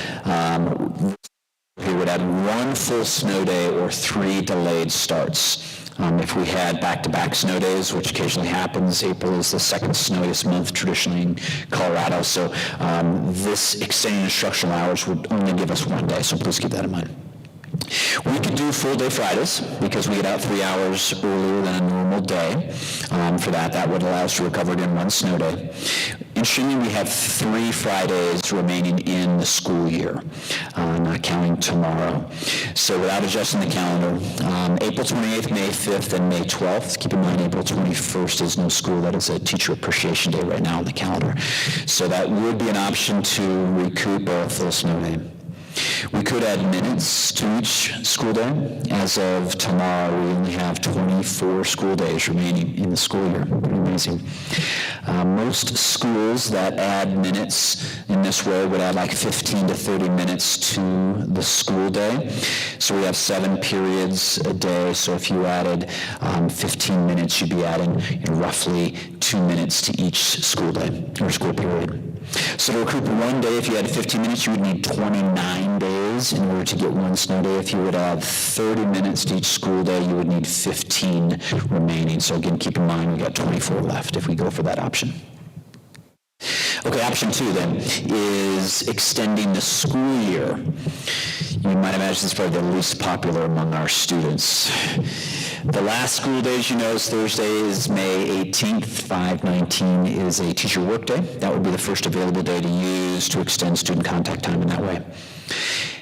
we would add 1 full snow day or 3 delayed starts. If we had back-to-back snow days, which occasionally happens, April is the second snowiest month traditionally in Colorado. So this extending instructional hours would only give us 1 day. So please keep that in mind. We could do full-day Fridays because we get out 3 hours earlier than a normal day. For that would allow us to recover it in 1 snow day. Interestingly, we have 3 Fridays remaining in the school year, not counting tomorrow. So without adjusting the calendar, April 28th, May 5th, and May 12th. Keep in mind, April 21st is no school. That is a Teacher Appreciation Day right now on the calendar. So that would be an option to recoup a full snow day. We could add minutes to each school day. As of tomorrow, we only have 24 school days remaining in the school year. Pretty amazing. Most schools that add minutes in this way would add like 15 to 30 minutes to the school day. So we have 7 periods a day. So if you added 15 minutes, you'd be adding roughly 2 minutes to each school day or school period. So to recoup 1 day, if you had 15 minutes, you would need 29 days in order to get 1 snow day. If you would add 30 minutes to each school day, you would need 15 remaining. So again, keep in mind, we got 24 left if we go for that option. Okay, option 2 then is extending the school year. You might imagine this is probably the least popular among our students. The last school day, as you know, is Thursday is May 18th. 5/19 is a teacher workday. That would be the first available day to use to extend student contact time in that way.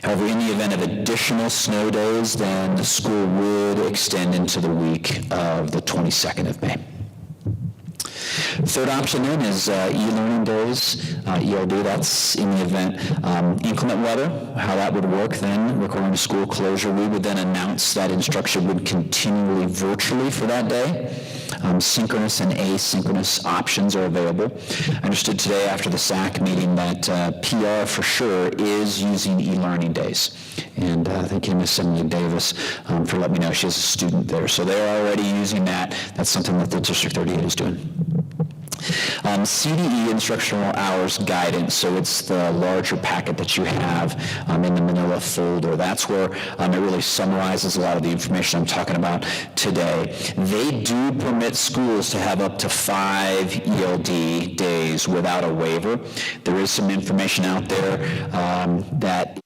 However, in the event of additional snow days, then the school would extend into the week of the 22nd of May. Third option then is e-learning days, ELD. That's in the event inclement weather. How that would work then, requiring a school closure, we would then announce that instruction would continually virtually for that day. Synchronous and asynchronous options are available. I understood today after the SAC meeting that PR for sure is using e-learning days. And thank you, Ms. Emily Davis, for letting me know she has a student there. So they're already using that. That's something that the District 38 is doing. CDE instructional hours guidance, so it's the larger packet that you have in the manila folder. That's where it really summarizes a lot of the information I'm talking about today. They do permit schools to have up to 5 ELD days without a waiver. There is some information out there that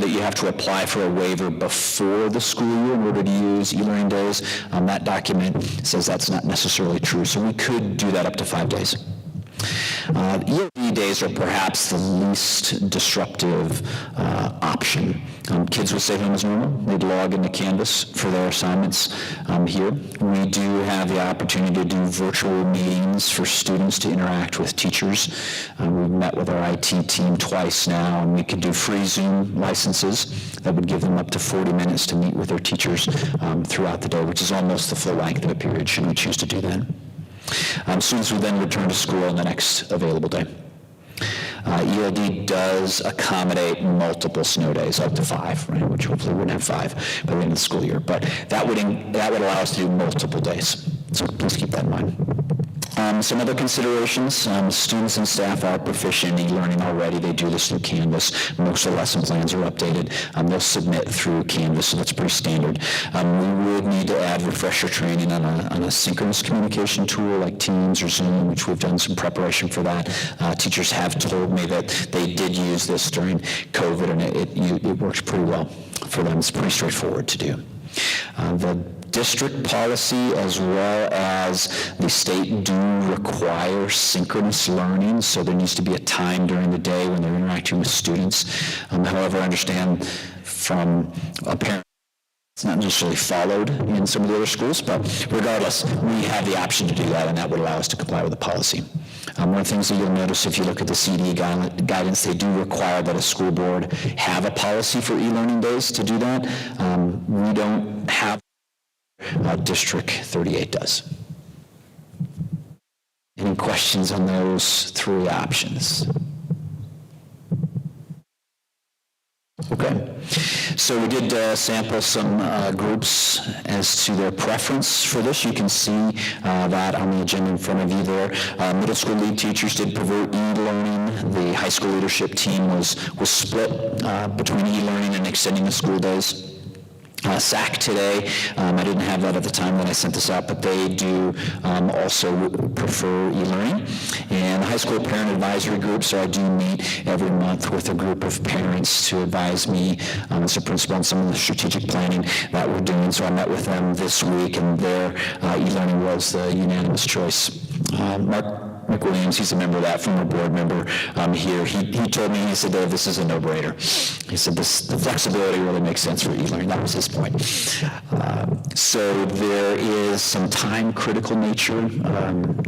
you have to apply for a waiver before the school year in order to use e-learning days. That document says that's not necessarily true, so we could do that up to 5 days. ELD days are perhaps the least disruptive option. Kids would stay home as normal. They'd log into Canvas for their assignments here. We do have the opportunity to do virtual meetings for students to interact with teachers. We've met with our IT team twice now, and we could do free Zoom licenses that would give them up to 40 minutes to meet with their teachers throughout the day, which is almost the full length of a period, should we choose to do that. Students would then return to school on the next available day. ELD does accommodate multiple snow days, up to 5, right, which hopefully wouldn't have 5 by the end of the school year, but that would allow us to do multiple days. So please keep that in mind. Some other considerations, students and staff are proficient in e-learning already. They do this through Canvas. Most of the lesson plans are updated. They'll submit through Canvas, so that's pretty standard. We would need to add refresher training on a synchronous communication tool like Teams or Zoom, which we've done some preparation for that. Teachers have told me that they did use this during COVID, and it worked pretty well for them. It's pretty straightforward to do. The district policy as well as the state do require synchronous learning, so there needs to be a time during the day when they're interacting with students. However, I understand from a parent, it's not necessarily followed in some of the other schools, but regardless, we have the option to do that, and that would allow us to comply with the policy. One of the things that you'll notice if you look at the CDE guidance, they do require that a school board have a policy for e-learning days to do that. We don't have, District 38 does. Any questions on those three options? Okay, so we did sample some groups as to their preference for this. You can see that on the agenda in front of you there. Middle school lead teachers did prefer e-learning. The high school leadership team was split between e-learning and extending the school days. SAC today, I didn't have that at the time that I sent this out, but they do also prefer e-learning. And the high school parent advisory group, so I do meet every month with a group of parents to advise me as a principal on some of the strategic planning that we're doing. So I met with them this week, and their e-learning was the unanimous choice. Mark Williams, he's a member of that, former board member here. He told me, he said, Dave, this is a no-brainer. He said, the flexibility really makes sense for e-learning. That was his point. So there is some time-critical nature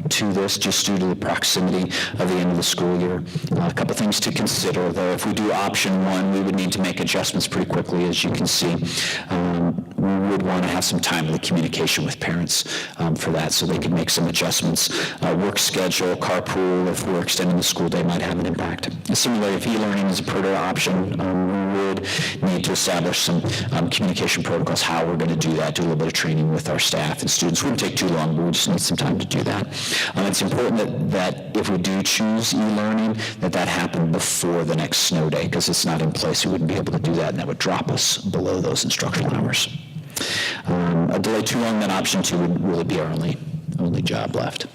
to this, just due to the proximity of the end of the school year. A couple things to consider, though. If we do option one, we would need to make adjustments pretty quickly, as you can see. We would want to have some time in the communication with parents for that, so they could make some adjustments. Work schedule, carpool, if we're extending the school day, might have an impact. Similarly, if e-learning is a preferred option, we would need to establish some communication protocols, how we're going to do that, do a little bit of training with our staff and students. It wouldn't take too long, but we just need some time to do that. It's important that if we do choose e-learning, that happen before the next snow day, because it's not in place. We wouldn't be able to do that, and that would drop us below those instructional hours. A delay too long, then option two would really be our only job left.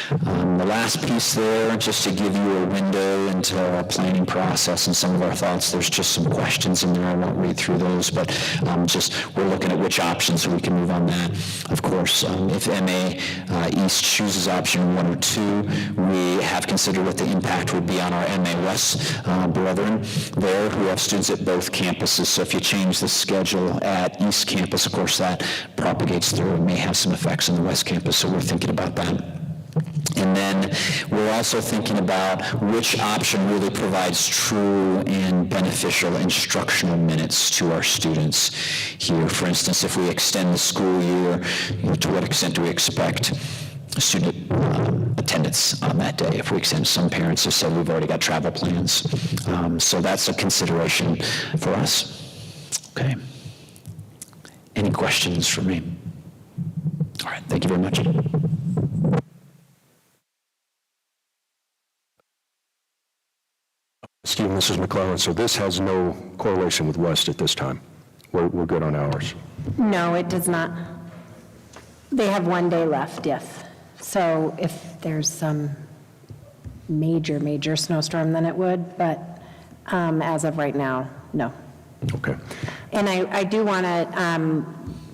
The last piece there, just to give you a window into our planning process and some of our thoughts. There's just some questions in there. I won't read through those, but we're looking at which options so we can move on that. Of course, if MA East chooses option 1 or 2, we have considered what the impact would be on our MA West brethren there, who have students at both campuses. So if you change the schedule at East Campus, of course, that propagates through and may have some effects on the West Campus, so we're thinking about that. And then we're also thinking about which option really provides true and beneficial instructional minutes to our students here. For instance, if we extend the school year, to what extent do we expect student attendance on that day? If we extend, some parents have said we've already got travel plans. So that's a consideration for us. Okay. Any questions for me? All right, thank you very much. Steve, Mrs. McClellan, so this has no correlation with West at this time? We're good on ours? No, it does not. They have 1 day left, yes. So if there's some major snowstorm, then it would, but as of right now, no. Okay. And I do want to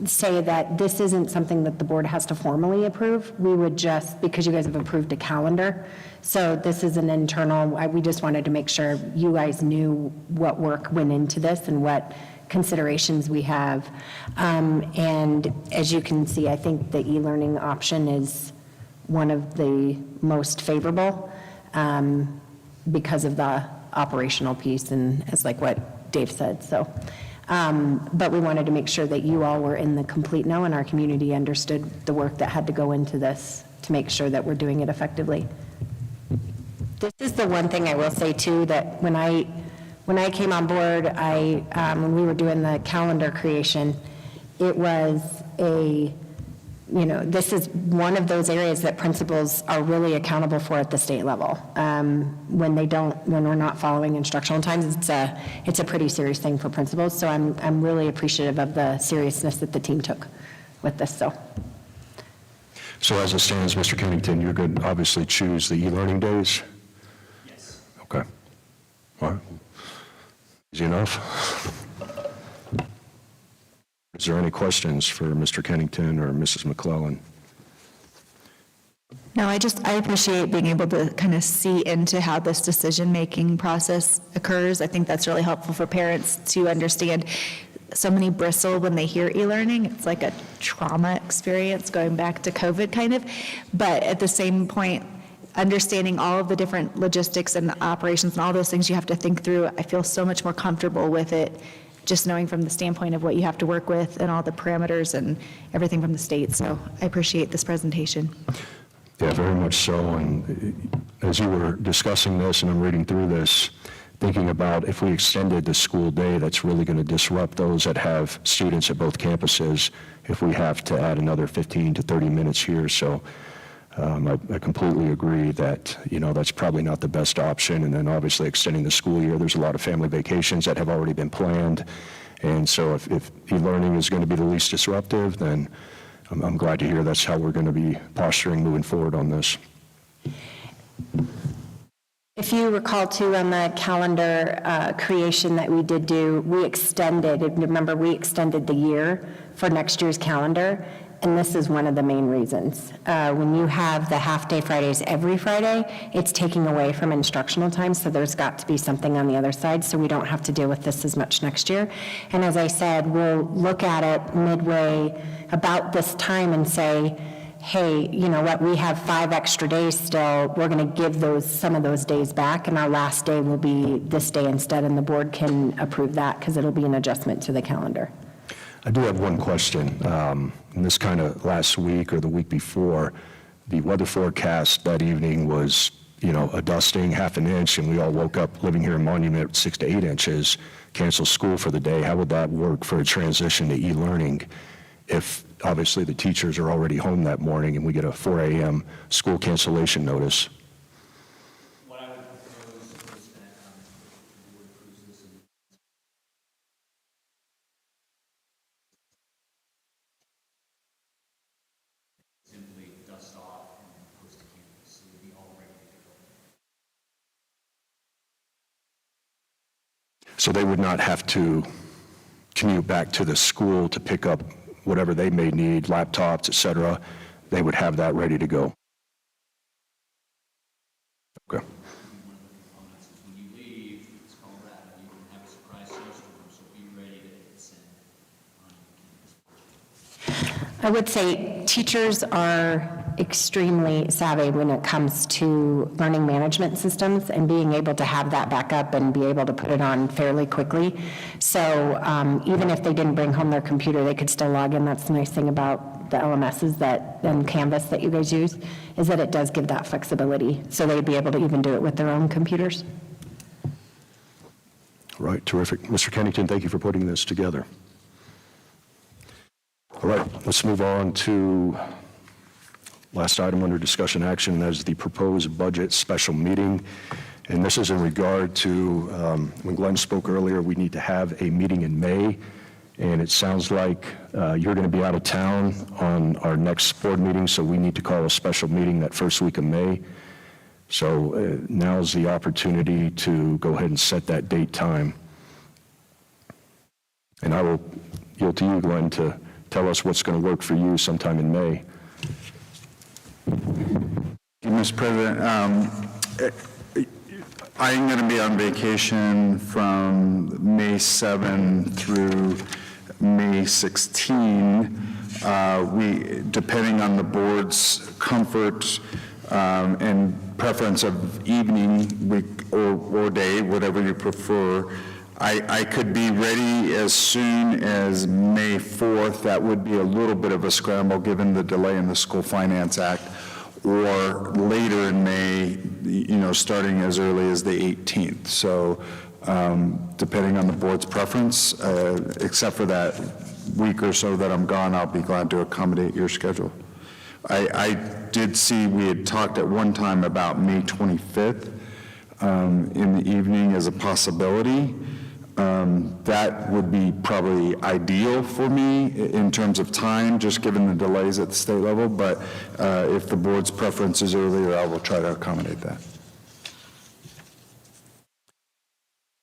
say that this isn't something that the board has to formally approve. We would just, because you guys have approved a calendar, so this is an internal, we just wanted to make sure you guys knew what work went into this and what considerations we have. And as you can see, I think the e-learning option is one of the most favorable because of the operational piece, and as like what Dave said. So, but we wanted to make sure that you all were in the complete know and our community understood the work that had to go into this to make sure that we're doing it effectively. This is the one thing I will say too, that when I came on board, when we were doing the calendar creation, it was this is one of those areas that principals are really accountable for at the state level. When we're not following instructional times, it's a pretty serious thing for principals. So I'm really appreciative of the seriousness that the team took with this. So as it stands, Mr. Kennington, you're going to obviously choose the e-learning days? Yes. Okay. All right. Easy enough. Is there any questions for Mr. Kennington or Mrs. McClellan? No, I appreciate being able to kind of see into how this decision-making process occurs. I think that's really helpful for parents to understand. So many bristle when they hear e-learning. It's like a trauma experience going back to COVID kind of. But at the same point, understanding all of the different logistics and the operations and all those things you have to think through, I feel so much more comfortable with it, just knowing from the standpoint of what you have to work with and all the parameters and everything from the state. So I appreciate this presentation. Yeah, very much so. And as you were discussing this, and I'm reading through this, thinking about if we extended the school day, that's really going to disrupt those that have students at both campuses if we have to add another 15 to 30 minutes here. So I completely agree that, that's probably not the best option. And then obviously extending the school year, there's a lot of family vacations that have already been planned. And so if e-learning is going to be the least disruptive, then I'm glad to hear that's how we're going to be posturing moving forward on this. If you recall too, on the calendar creation that we did do, we extended the year for next year's calendar, and this is one of the main reasons. When you have the half-day Fridays every Friday, it's taking away from instructional time, so there's got to be something on the other side, so we don't have to deal with this as much next year. And as I said, we'll look at it midway about this time and say, hey, you know what, we have 5 extra days still, we're going to give some of those days back, and our last day will be this day instead, and the board can approve that because it'll be an adjustment to the calendar. I do have one question. And this kind of last week or the week before, the weather forecast that evening was, a dusting, half an inch, and we all woke up living here in Monument at 6 to 8 inches, canceled school for the day. How would that work for a transition to e-learning if obviously the teachers are already home that morning and we get a 4 a.m. school cancellation notice? What I would propose is that the board approves this and simply dust off and post to campus, so we'll be all ready to go. So they would not have to commute back to the school to pick up whatever they may need, laptops, et cetera. They would have that ready to go. Okay. One of the components is when you leave, it's called that, you can have a surprise snowstorm, so be ready to hit send on campus. I would say teachers are extremely savvy when it comes to learning management systems and being able to have that back up and be able to put it on fairly quickly. So even if they didn't bring home their computer, they could still log in. That's the nice thing about the LMSs and Canvas that you guys use, is that it does give that flexibility. So they'd be able to even do it with their own computers. All right, terrific. Mr. Kennington, thank you for putting this together. All right, let's move on to last item under discussion action, that is the proposed budget special meeting. And this is in regard to, when Glenn spoke earlier, we need to have a meeting in May. And it sounds like you're going to be out of town on our next board meeting, so we need to call a special meeting that first week of May. So now's the opportunity to go ahead and set that date time. And I will yield to you, Glenn, to tell us what's going to work for you sometime in May. Mr. President, I'm going to be on vacation from May 7 through May 16. Depending on the board's comfort and preference of evening or day, whatever you prefer, I could be ready as soon as May 4th. That would be a little bit of a scramble given the delay in the School Finance Act, or later in May, starting as early as the 18th. So depending on the board's preference, except for that week or so that I'm gone, I'll be glad to accommodate your schedule. I did see we had talked at one time about May 25th in the evening as a possibility. That would be probably ideal for me in terms of time, just given the delays at the state level, but if the board's preference is earlier, I will try to accommodate that.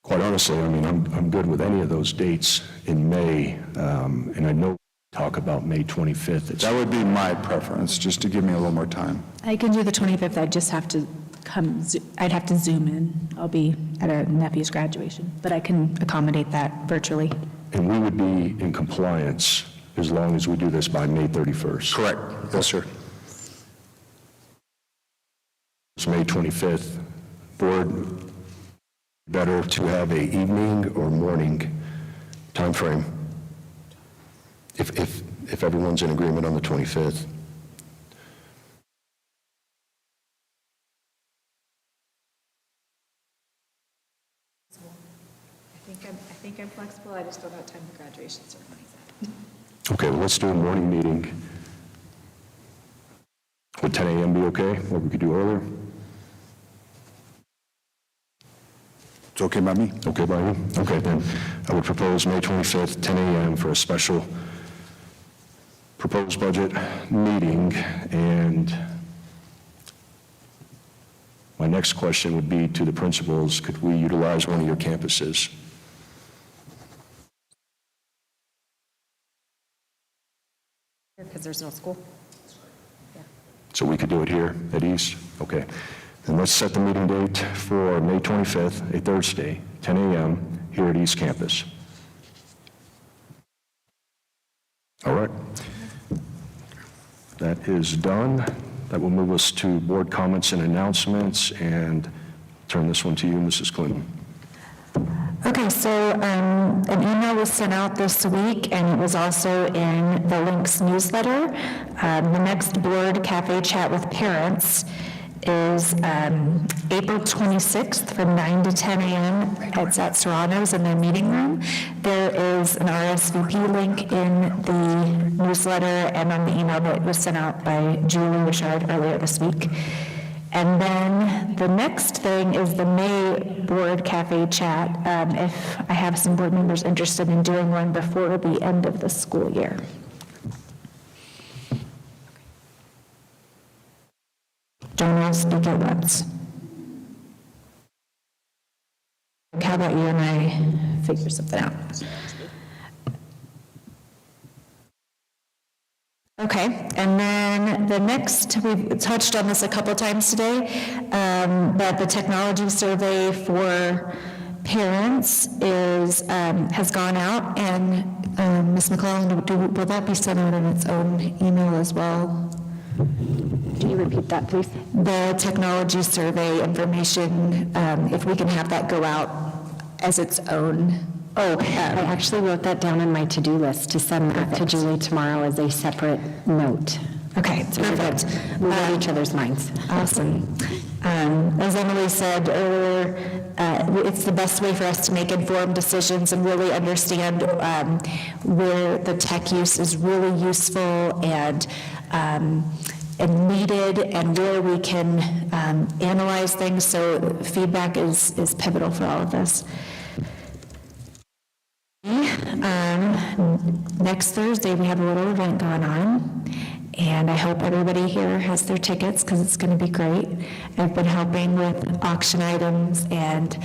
Quite honestly, honestly, I mean, I'm good with any of those dates in May, and I know we talk about May 25th. That would be my preference, just to give me a little more time. I can do the 25th, I'd just have to I'd have to Zoom in. I'll be at a nephew's graduation, but I can accommodate that virtually. And we would be in compliance as long as we do this by May 31st. Correct. Yes, sir. It's May 25th. Board, better to have a evening or morning timeframe? If everyone's in agreement on the 25th. I think I'm flexible, I just don't have time for graduation ceremonies. Okay, well, let's do a morning meeting. Would 10 a.m. be okay, or we could do earlier? It's okay by me. Okay by you? Okay, then I would propose May 25th, 10 a.m. for a special proposed budget meeting. And my next question would be to the principals, could we utilize one of your campuses? Because there's no school. So we could do it here at East? Okay. Then let's set the meeting date for May 25th, a Thursday, 10 a.m. here at East Campus. All right. That is done. That will move us to board comments and announcements, and turn this one to you, Mrs. Clinton. Okay, so an email was sent out this week, and it was also in the Lynx newsletter. The next board cafe chat with parents is April 26th from 9 to 10 a.m. It's at Serrano's in their meeting room. There is an RSVP link in the newsletter and on the email that was sent out by Julie Richard earlier this week. And then the next thing is the May Board Cafe Chat, if I have some board members interested in doing one before the end of the school year. Don't all speak at once. How about you and I figure something out? Okay, and then the next, we've touched on this a couple times today, but the technology survey for parents is, has gone out, and Ms. McClellan, will that be sent out in its own email as well? Can you repeat that, please? The technology survey information, if we can have that go out as its own. Oh, I actually wrote that down on my to-do list to send that to Julie tomorrow as a separate note. Okay, perfect. We read each other's minds. Awesome. As Emily said earlier, it's the best way for us to make informed decisions and really understand where the tech use is really useful and needed, and where we can analyze things. So feedback is pivotal for all of this. Next Thursday, we have a little event going on, and I hope everybody here has their tickets because it's going to be great. I've been helping with auction items, and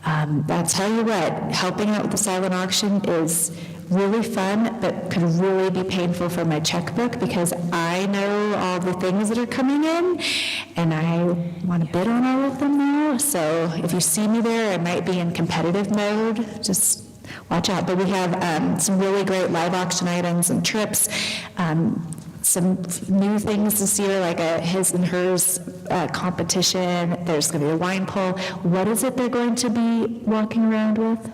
I'll tell you what, helping out with the silent auction is really fun, but could really be painful for my checkbook because I know all the things that are coming in, and I want to bid on all of them now. So if you see me there, I might be in competitive mode. Just watch out. But we have some really great live auction items and trips, some new things this year, like a his and hers competition. There's going to be a wine pull. What is it they're going to be walking around with?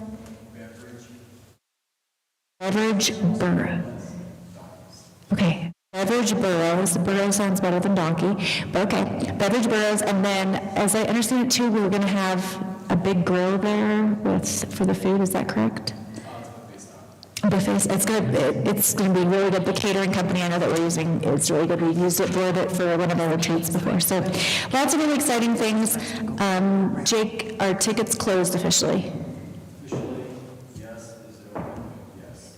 Beverage burro. Okay. Beverage burros. Burro sounds better than donkey. But okay. Beverage burros. And then, as I understand it too, we're going to have a big grill there for the food. Is that correct? Buffets. It's good. It's going to be really good. The catering company I know that we're using, it's really good. We've used it for one of our retreats before. So lots of really exciting things. Jake, are tickets closed officially?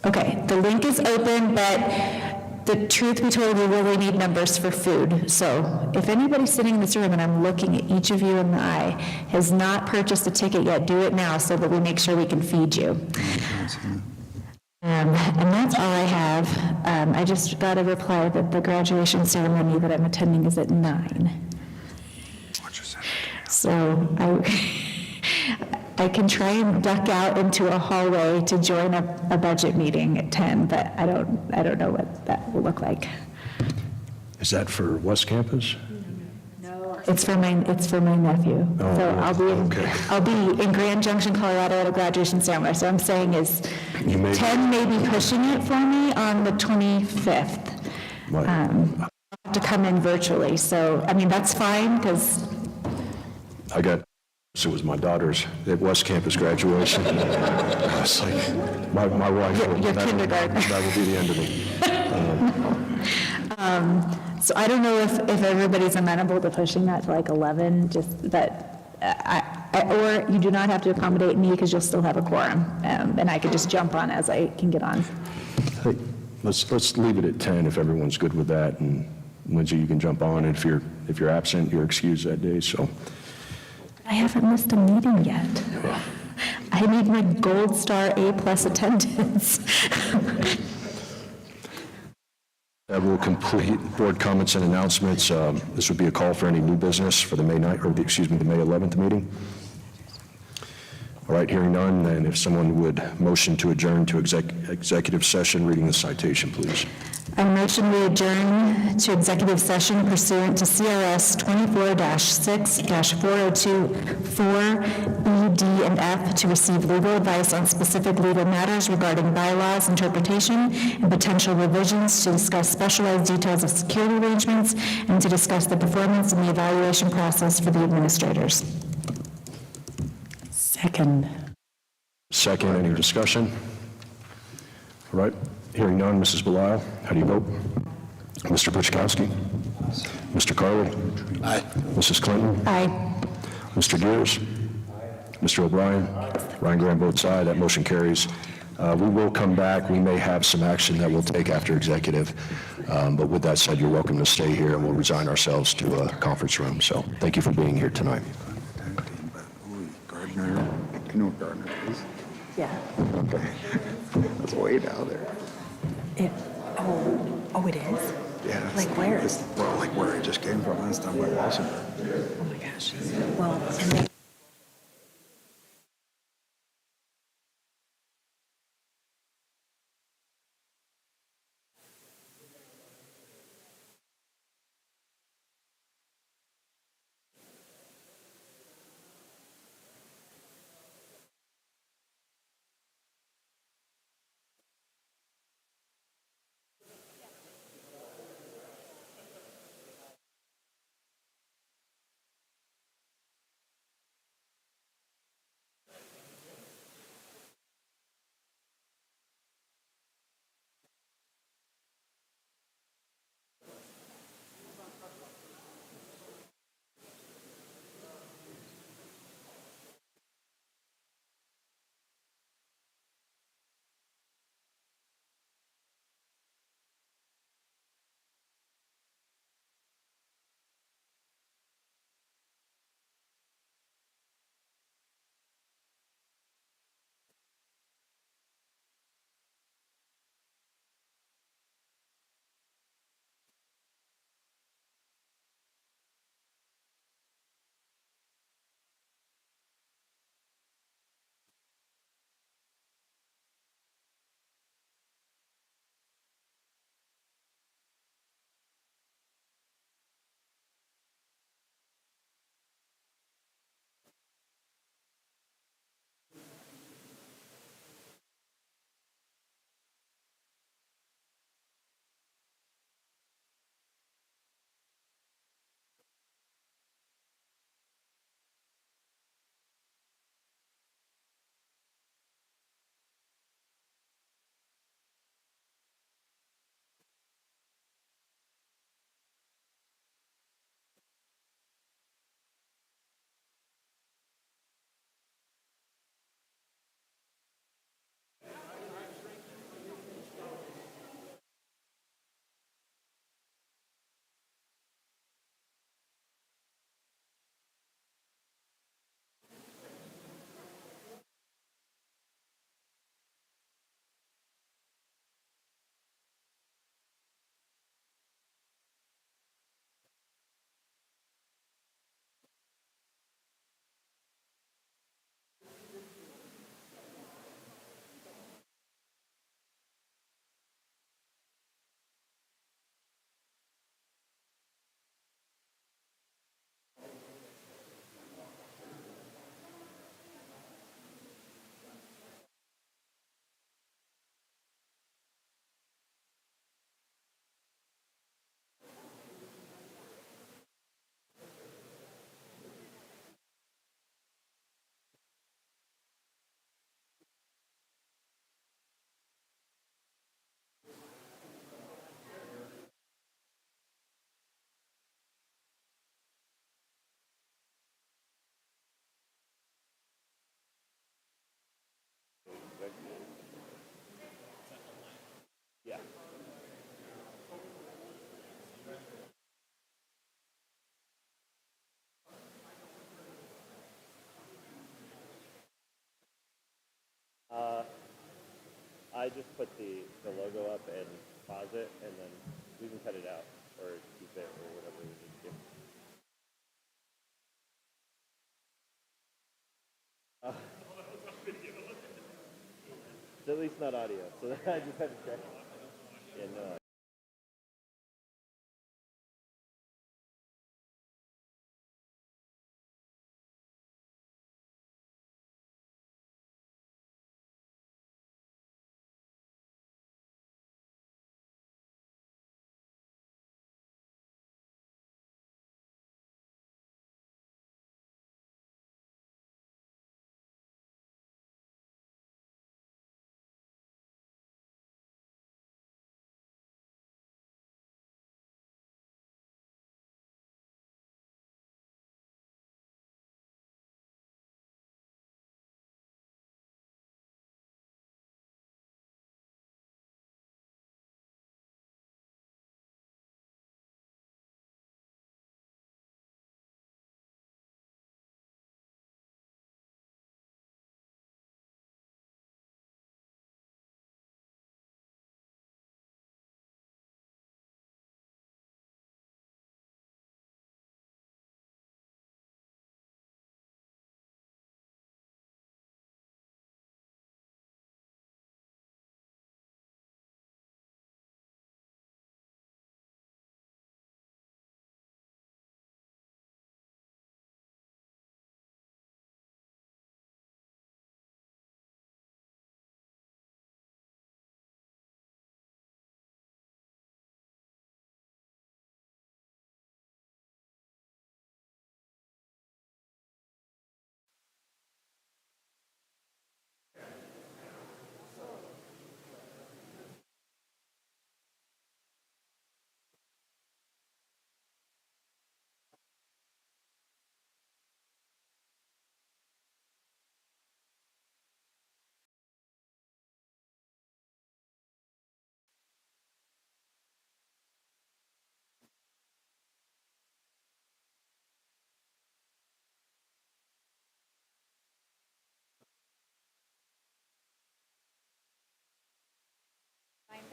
Okay, the link is open, but the truth be told, we really need numbers for food. So if anybody sitting in this room, and I'm looking at each of you in the eye, has not purchased a ticket yet, do it now so that we make sure we can feed you. And that's all I have. I just got a reply that the graduation ceremony that I'm attending is at 9. So I can try and duck out into a hallway to join a budget meeting at 10, but I don't know what that will look like. Is that for West Campus? It's for my nephew. Oh, So okay. I'll be in Grand Junction, Colorado at a graduation ceremony. So I'm saying is You may- 10 may be pushing it for me on the 25th. Right. I'll have to come in virtually. So, I mean, that's fine because So it was my daughter's at West Campus graduation. I was like, my wife. Your kindergarten. That will be the end of me. So I don't know if everybody's amenable to pushing that to like 11, just that, or you do not have to accommodate me because you'll still have a quorum, and I could just jump on as I can get on. Hey, let's leave it at 10 if everyone's good with that, and Lindsay, you can jump on. If you're absent, you're excused that day, so. I haven't missed a meeting yet. I need my gold star A+ attendance. That will complete board comments and announcements. This would be a call for any new business for the May 11th meeting. All right, hearing none, then if someone would motion to adjourn to executive session, reading the citation, please. I motion we adjourn to executive session pursuant to CRS 24-6-4024 E, D, and F to receive legal advice on specific legal matters regarding bylaws interpretation and potential revisions, to discuss specialized details of security arrangements, and to discuss the performance and the evaluation process for the administrators. Second. Second, any discussion? All right, hearing none, Mrs. Belisle, how do you vote? Mr. Puchkowski? Mr. Carly? Aye. Mrs. Clinton? Aye. Mr. Gears? Mr. O'Brien? Ryan Graham votes aye, that motion carries. We will come back, we may have some action that we'll take after executive, but with that said, you're welcome to stay here, and we'll resign ourselves to a conference room, so thank you for being here tonight. Gardner, you know what Gardner is? Yeah. Okay. That's way down there. Oh, it is? Yeah. Like where? Well, like where I just came from, that's down by Walsenburg. Oh my gosh. Well, and they I just put the logo up and pause it, and then we can cut it out or keep it or whatever we need to do. It's at least not audio, so I just had to check. Yeah, no.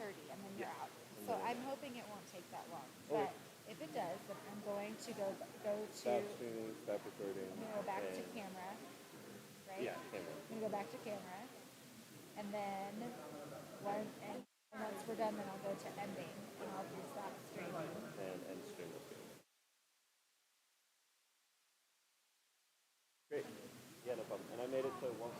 And then you're out. So I'm hoping it won't take that long. But if it does, then I'm going to go to Stop streaming, stop recording. I'm gonna go back to camera, right? Yeah, camera. I'm gonna go back to camera, and then once we're done, then I'll go to ending, and I'll do stop streaming. And end stream will be. Great. Yeah, no problem. And I made it so it won't.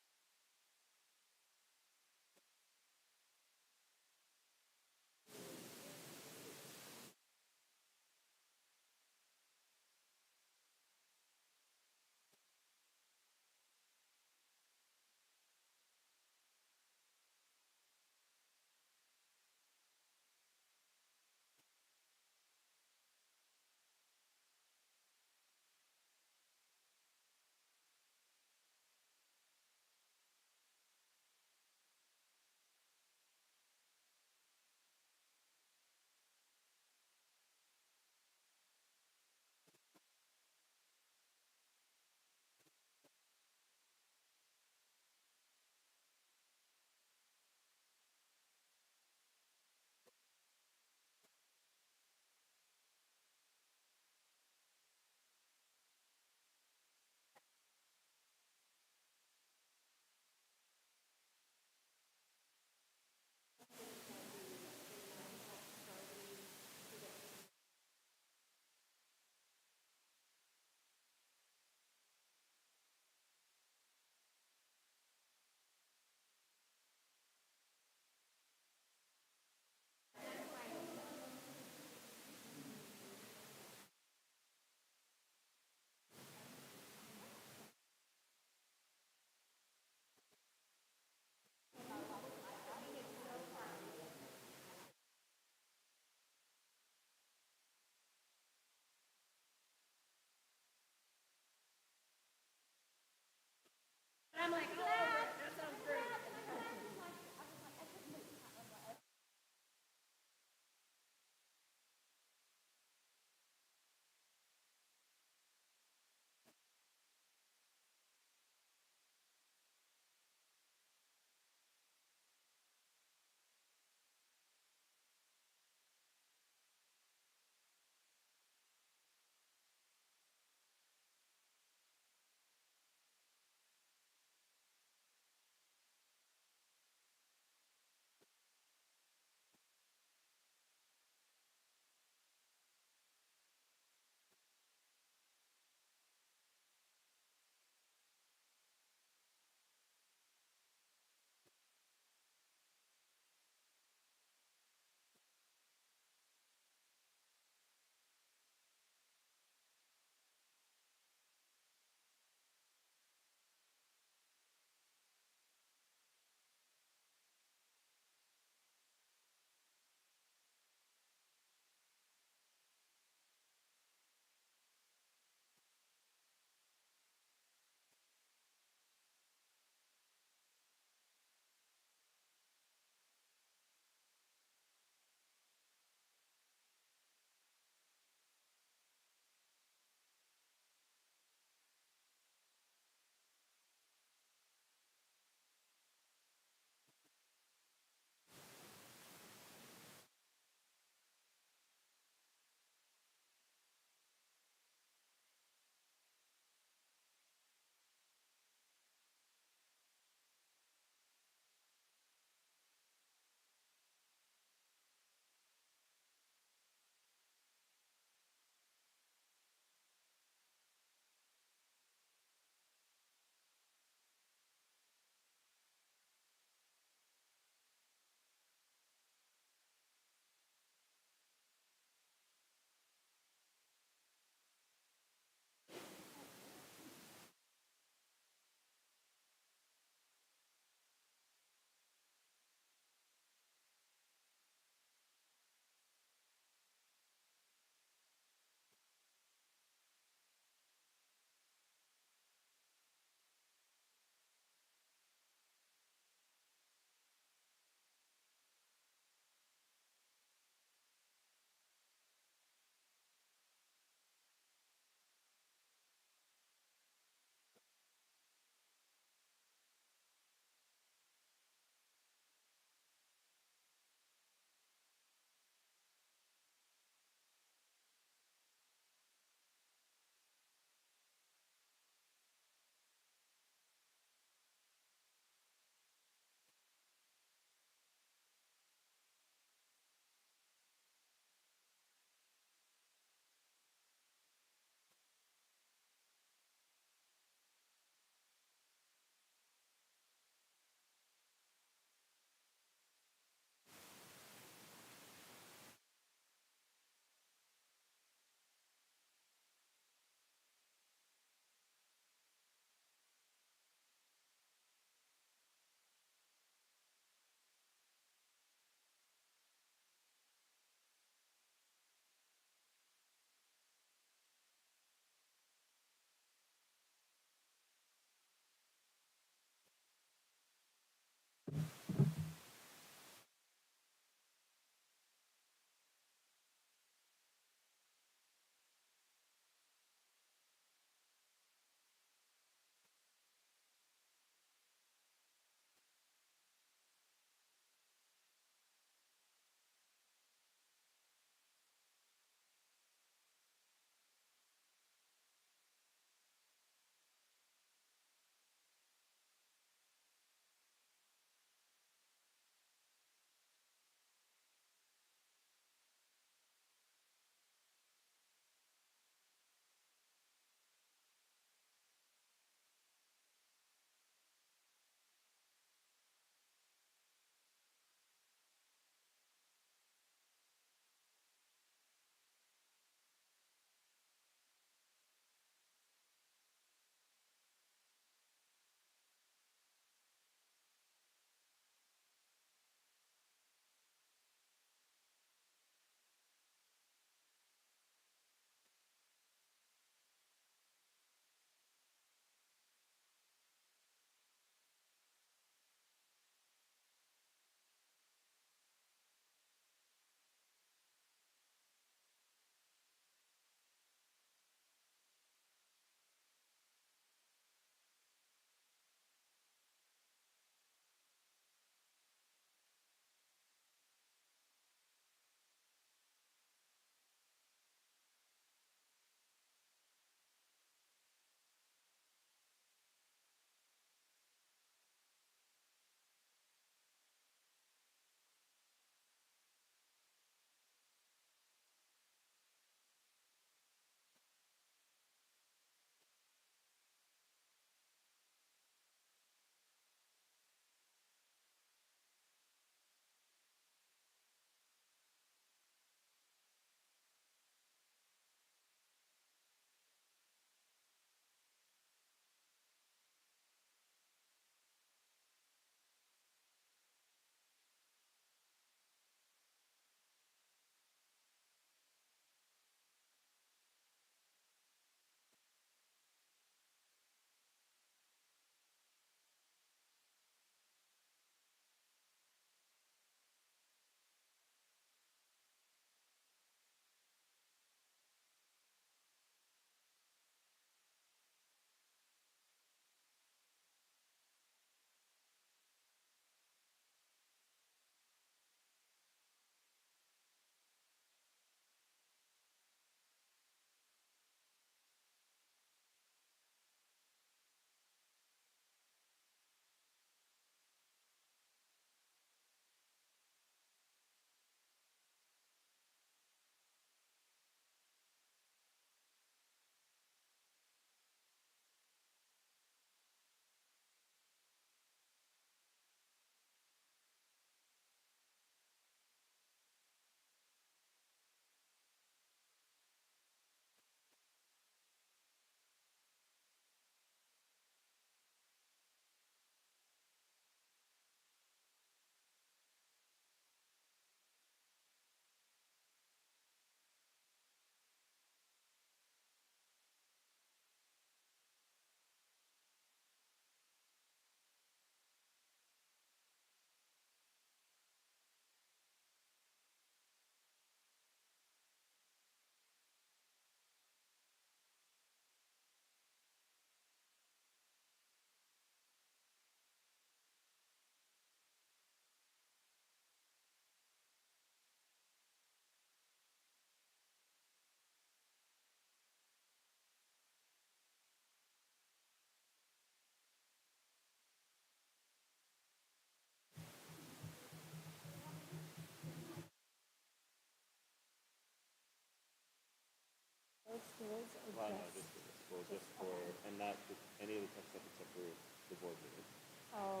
There is, or Well, no, just? just for the school, just for, and not just any of the tech stuff except for the board meetings. Oh,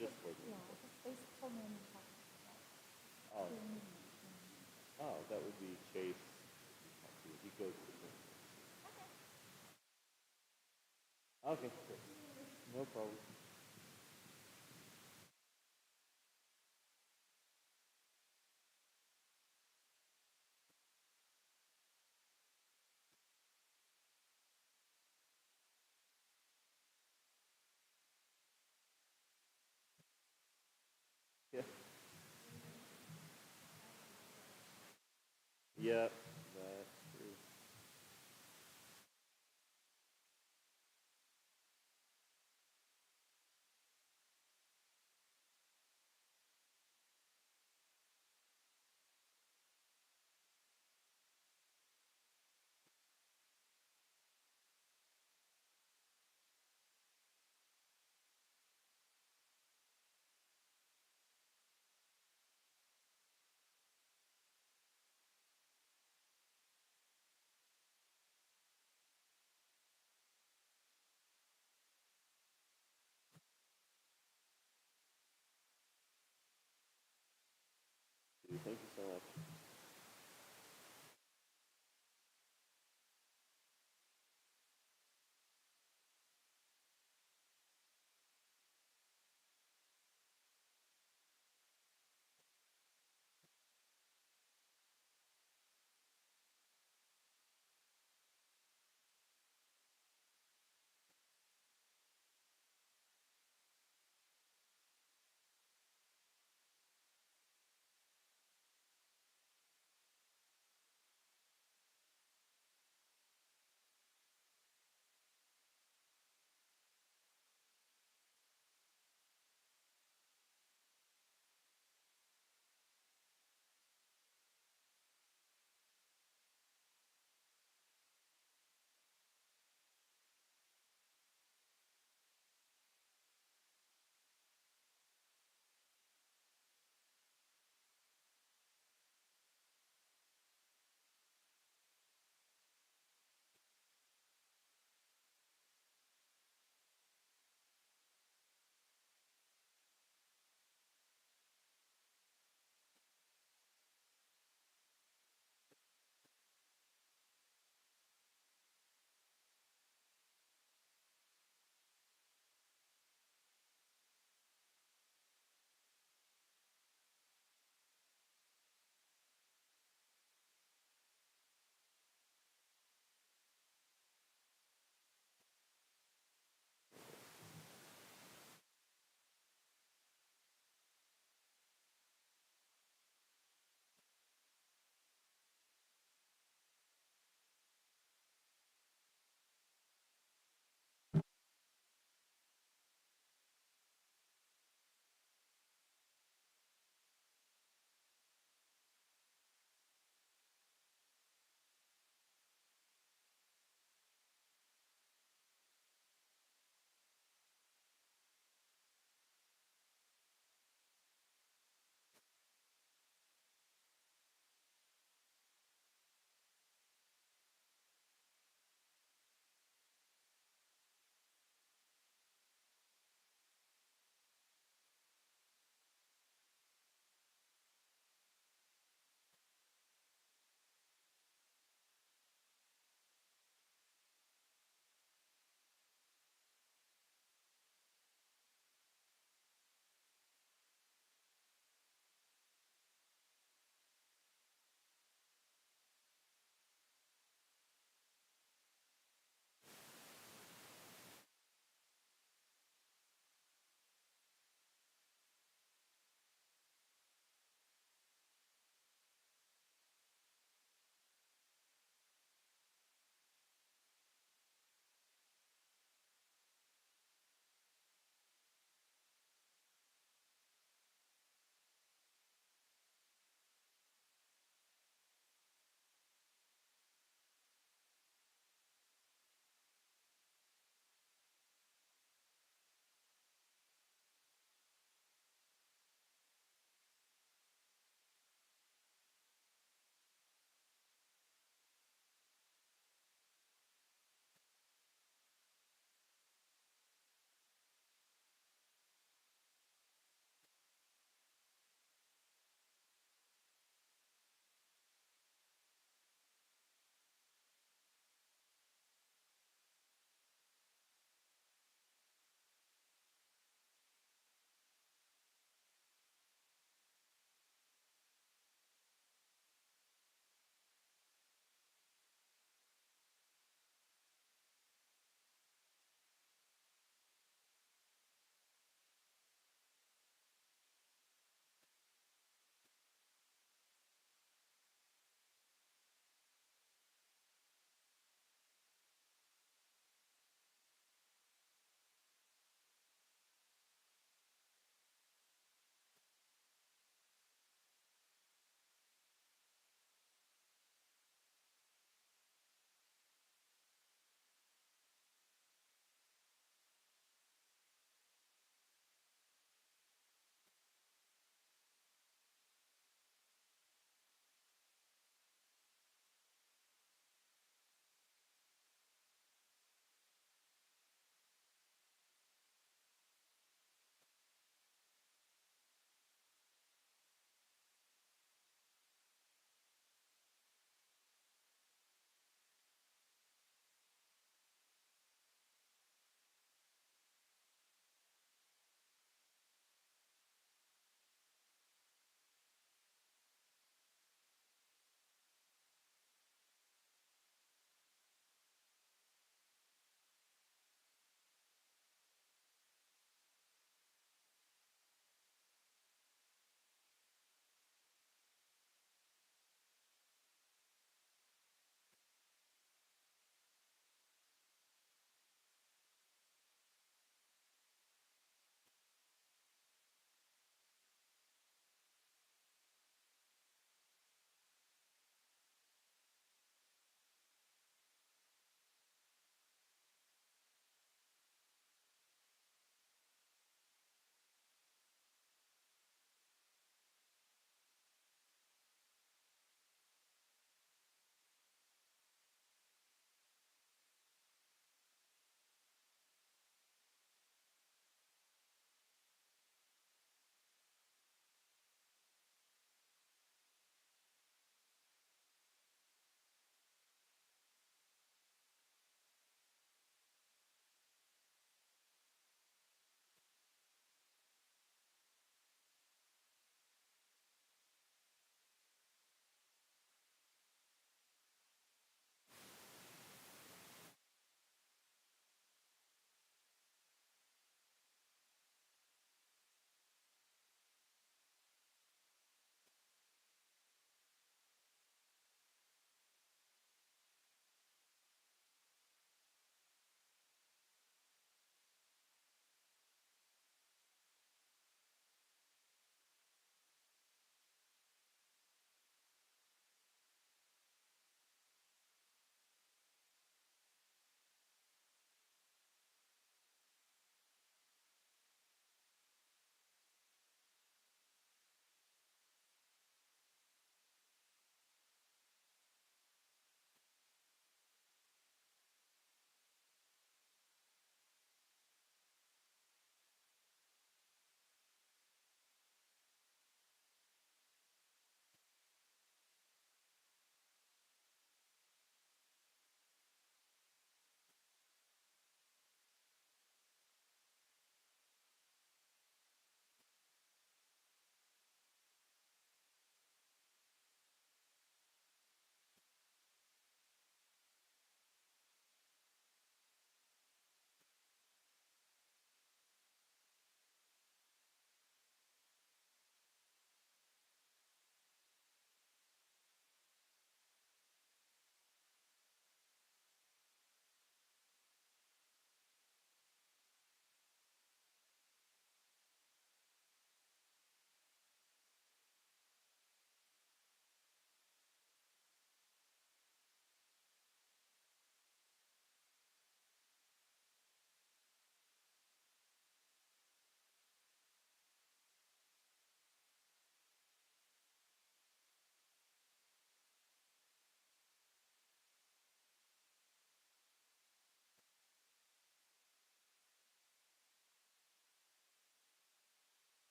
Yeah, just board yeah, meetings. they told me in the talk about Oh, doing meetings. oh, that would be Chase. He goes to the. Okay, great. No problem. Yeah. Yep, that's true. Dude, thank you so much.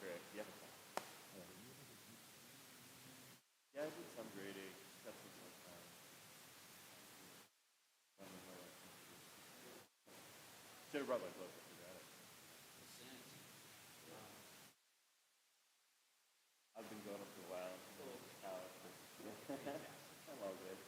correct. Yeah. Yeah, I did some grading. Got some more time. Should have brought my book. I forgot it. I've been going up for a while. I'm all good.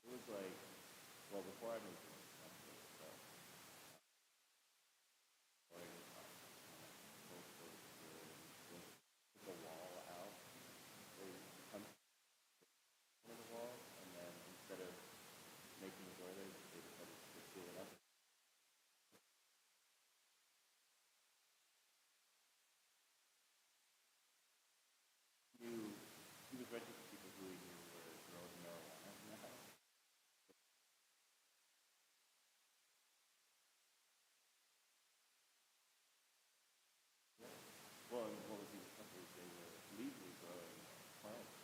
It was like, well, before I moved to Wisconsin, so took the wall out. They come to the wall, and then instead of making the door there, they decided to seal it up. He was renting to people who he knew were growing marijuana in the house. Well, and what was even funny is they were legally growing plants.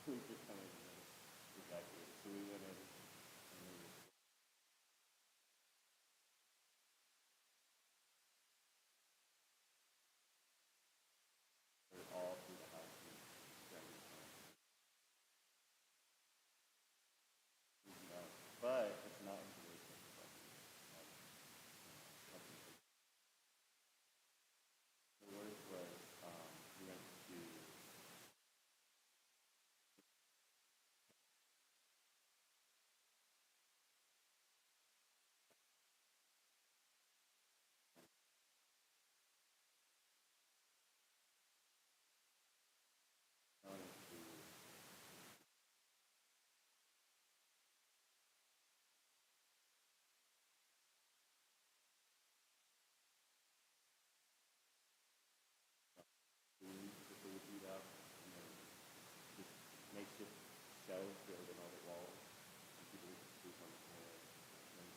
We just kind of evacuated. So we went in and we were all through the house and grabbing the plants. But it's not insulation. The worst was we went to put the wood out and then just makeshift shelves built in all the walls and people would just sleep on the floor. And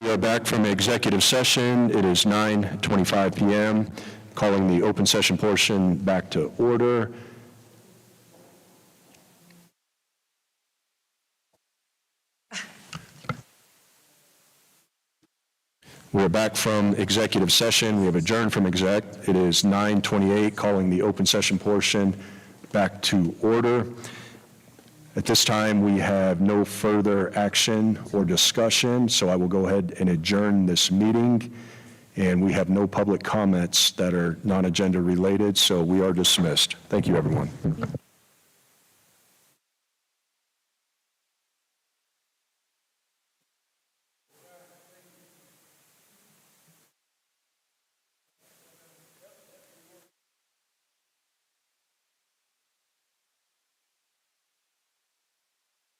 We are back from executive session. It is 9:25 PM. Calling the open session portion back to order. We are back from executive session. We have adjourned from exec. It is 9:28, calling the open session portion back to order. At this time, we have no further action or discussion, so I will go ahead and adjourn this meeting. And we have no public comments that are non-agenda related, so we are dismissed. Thank you, everyone.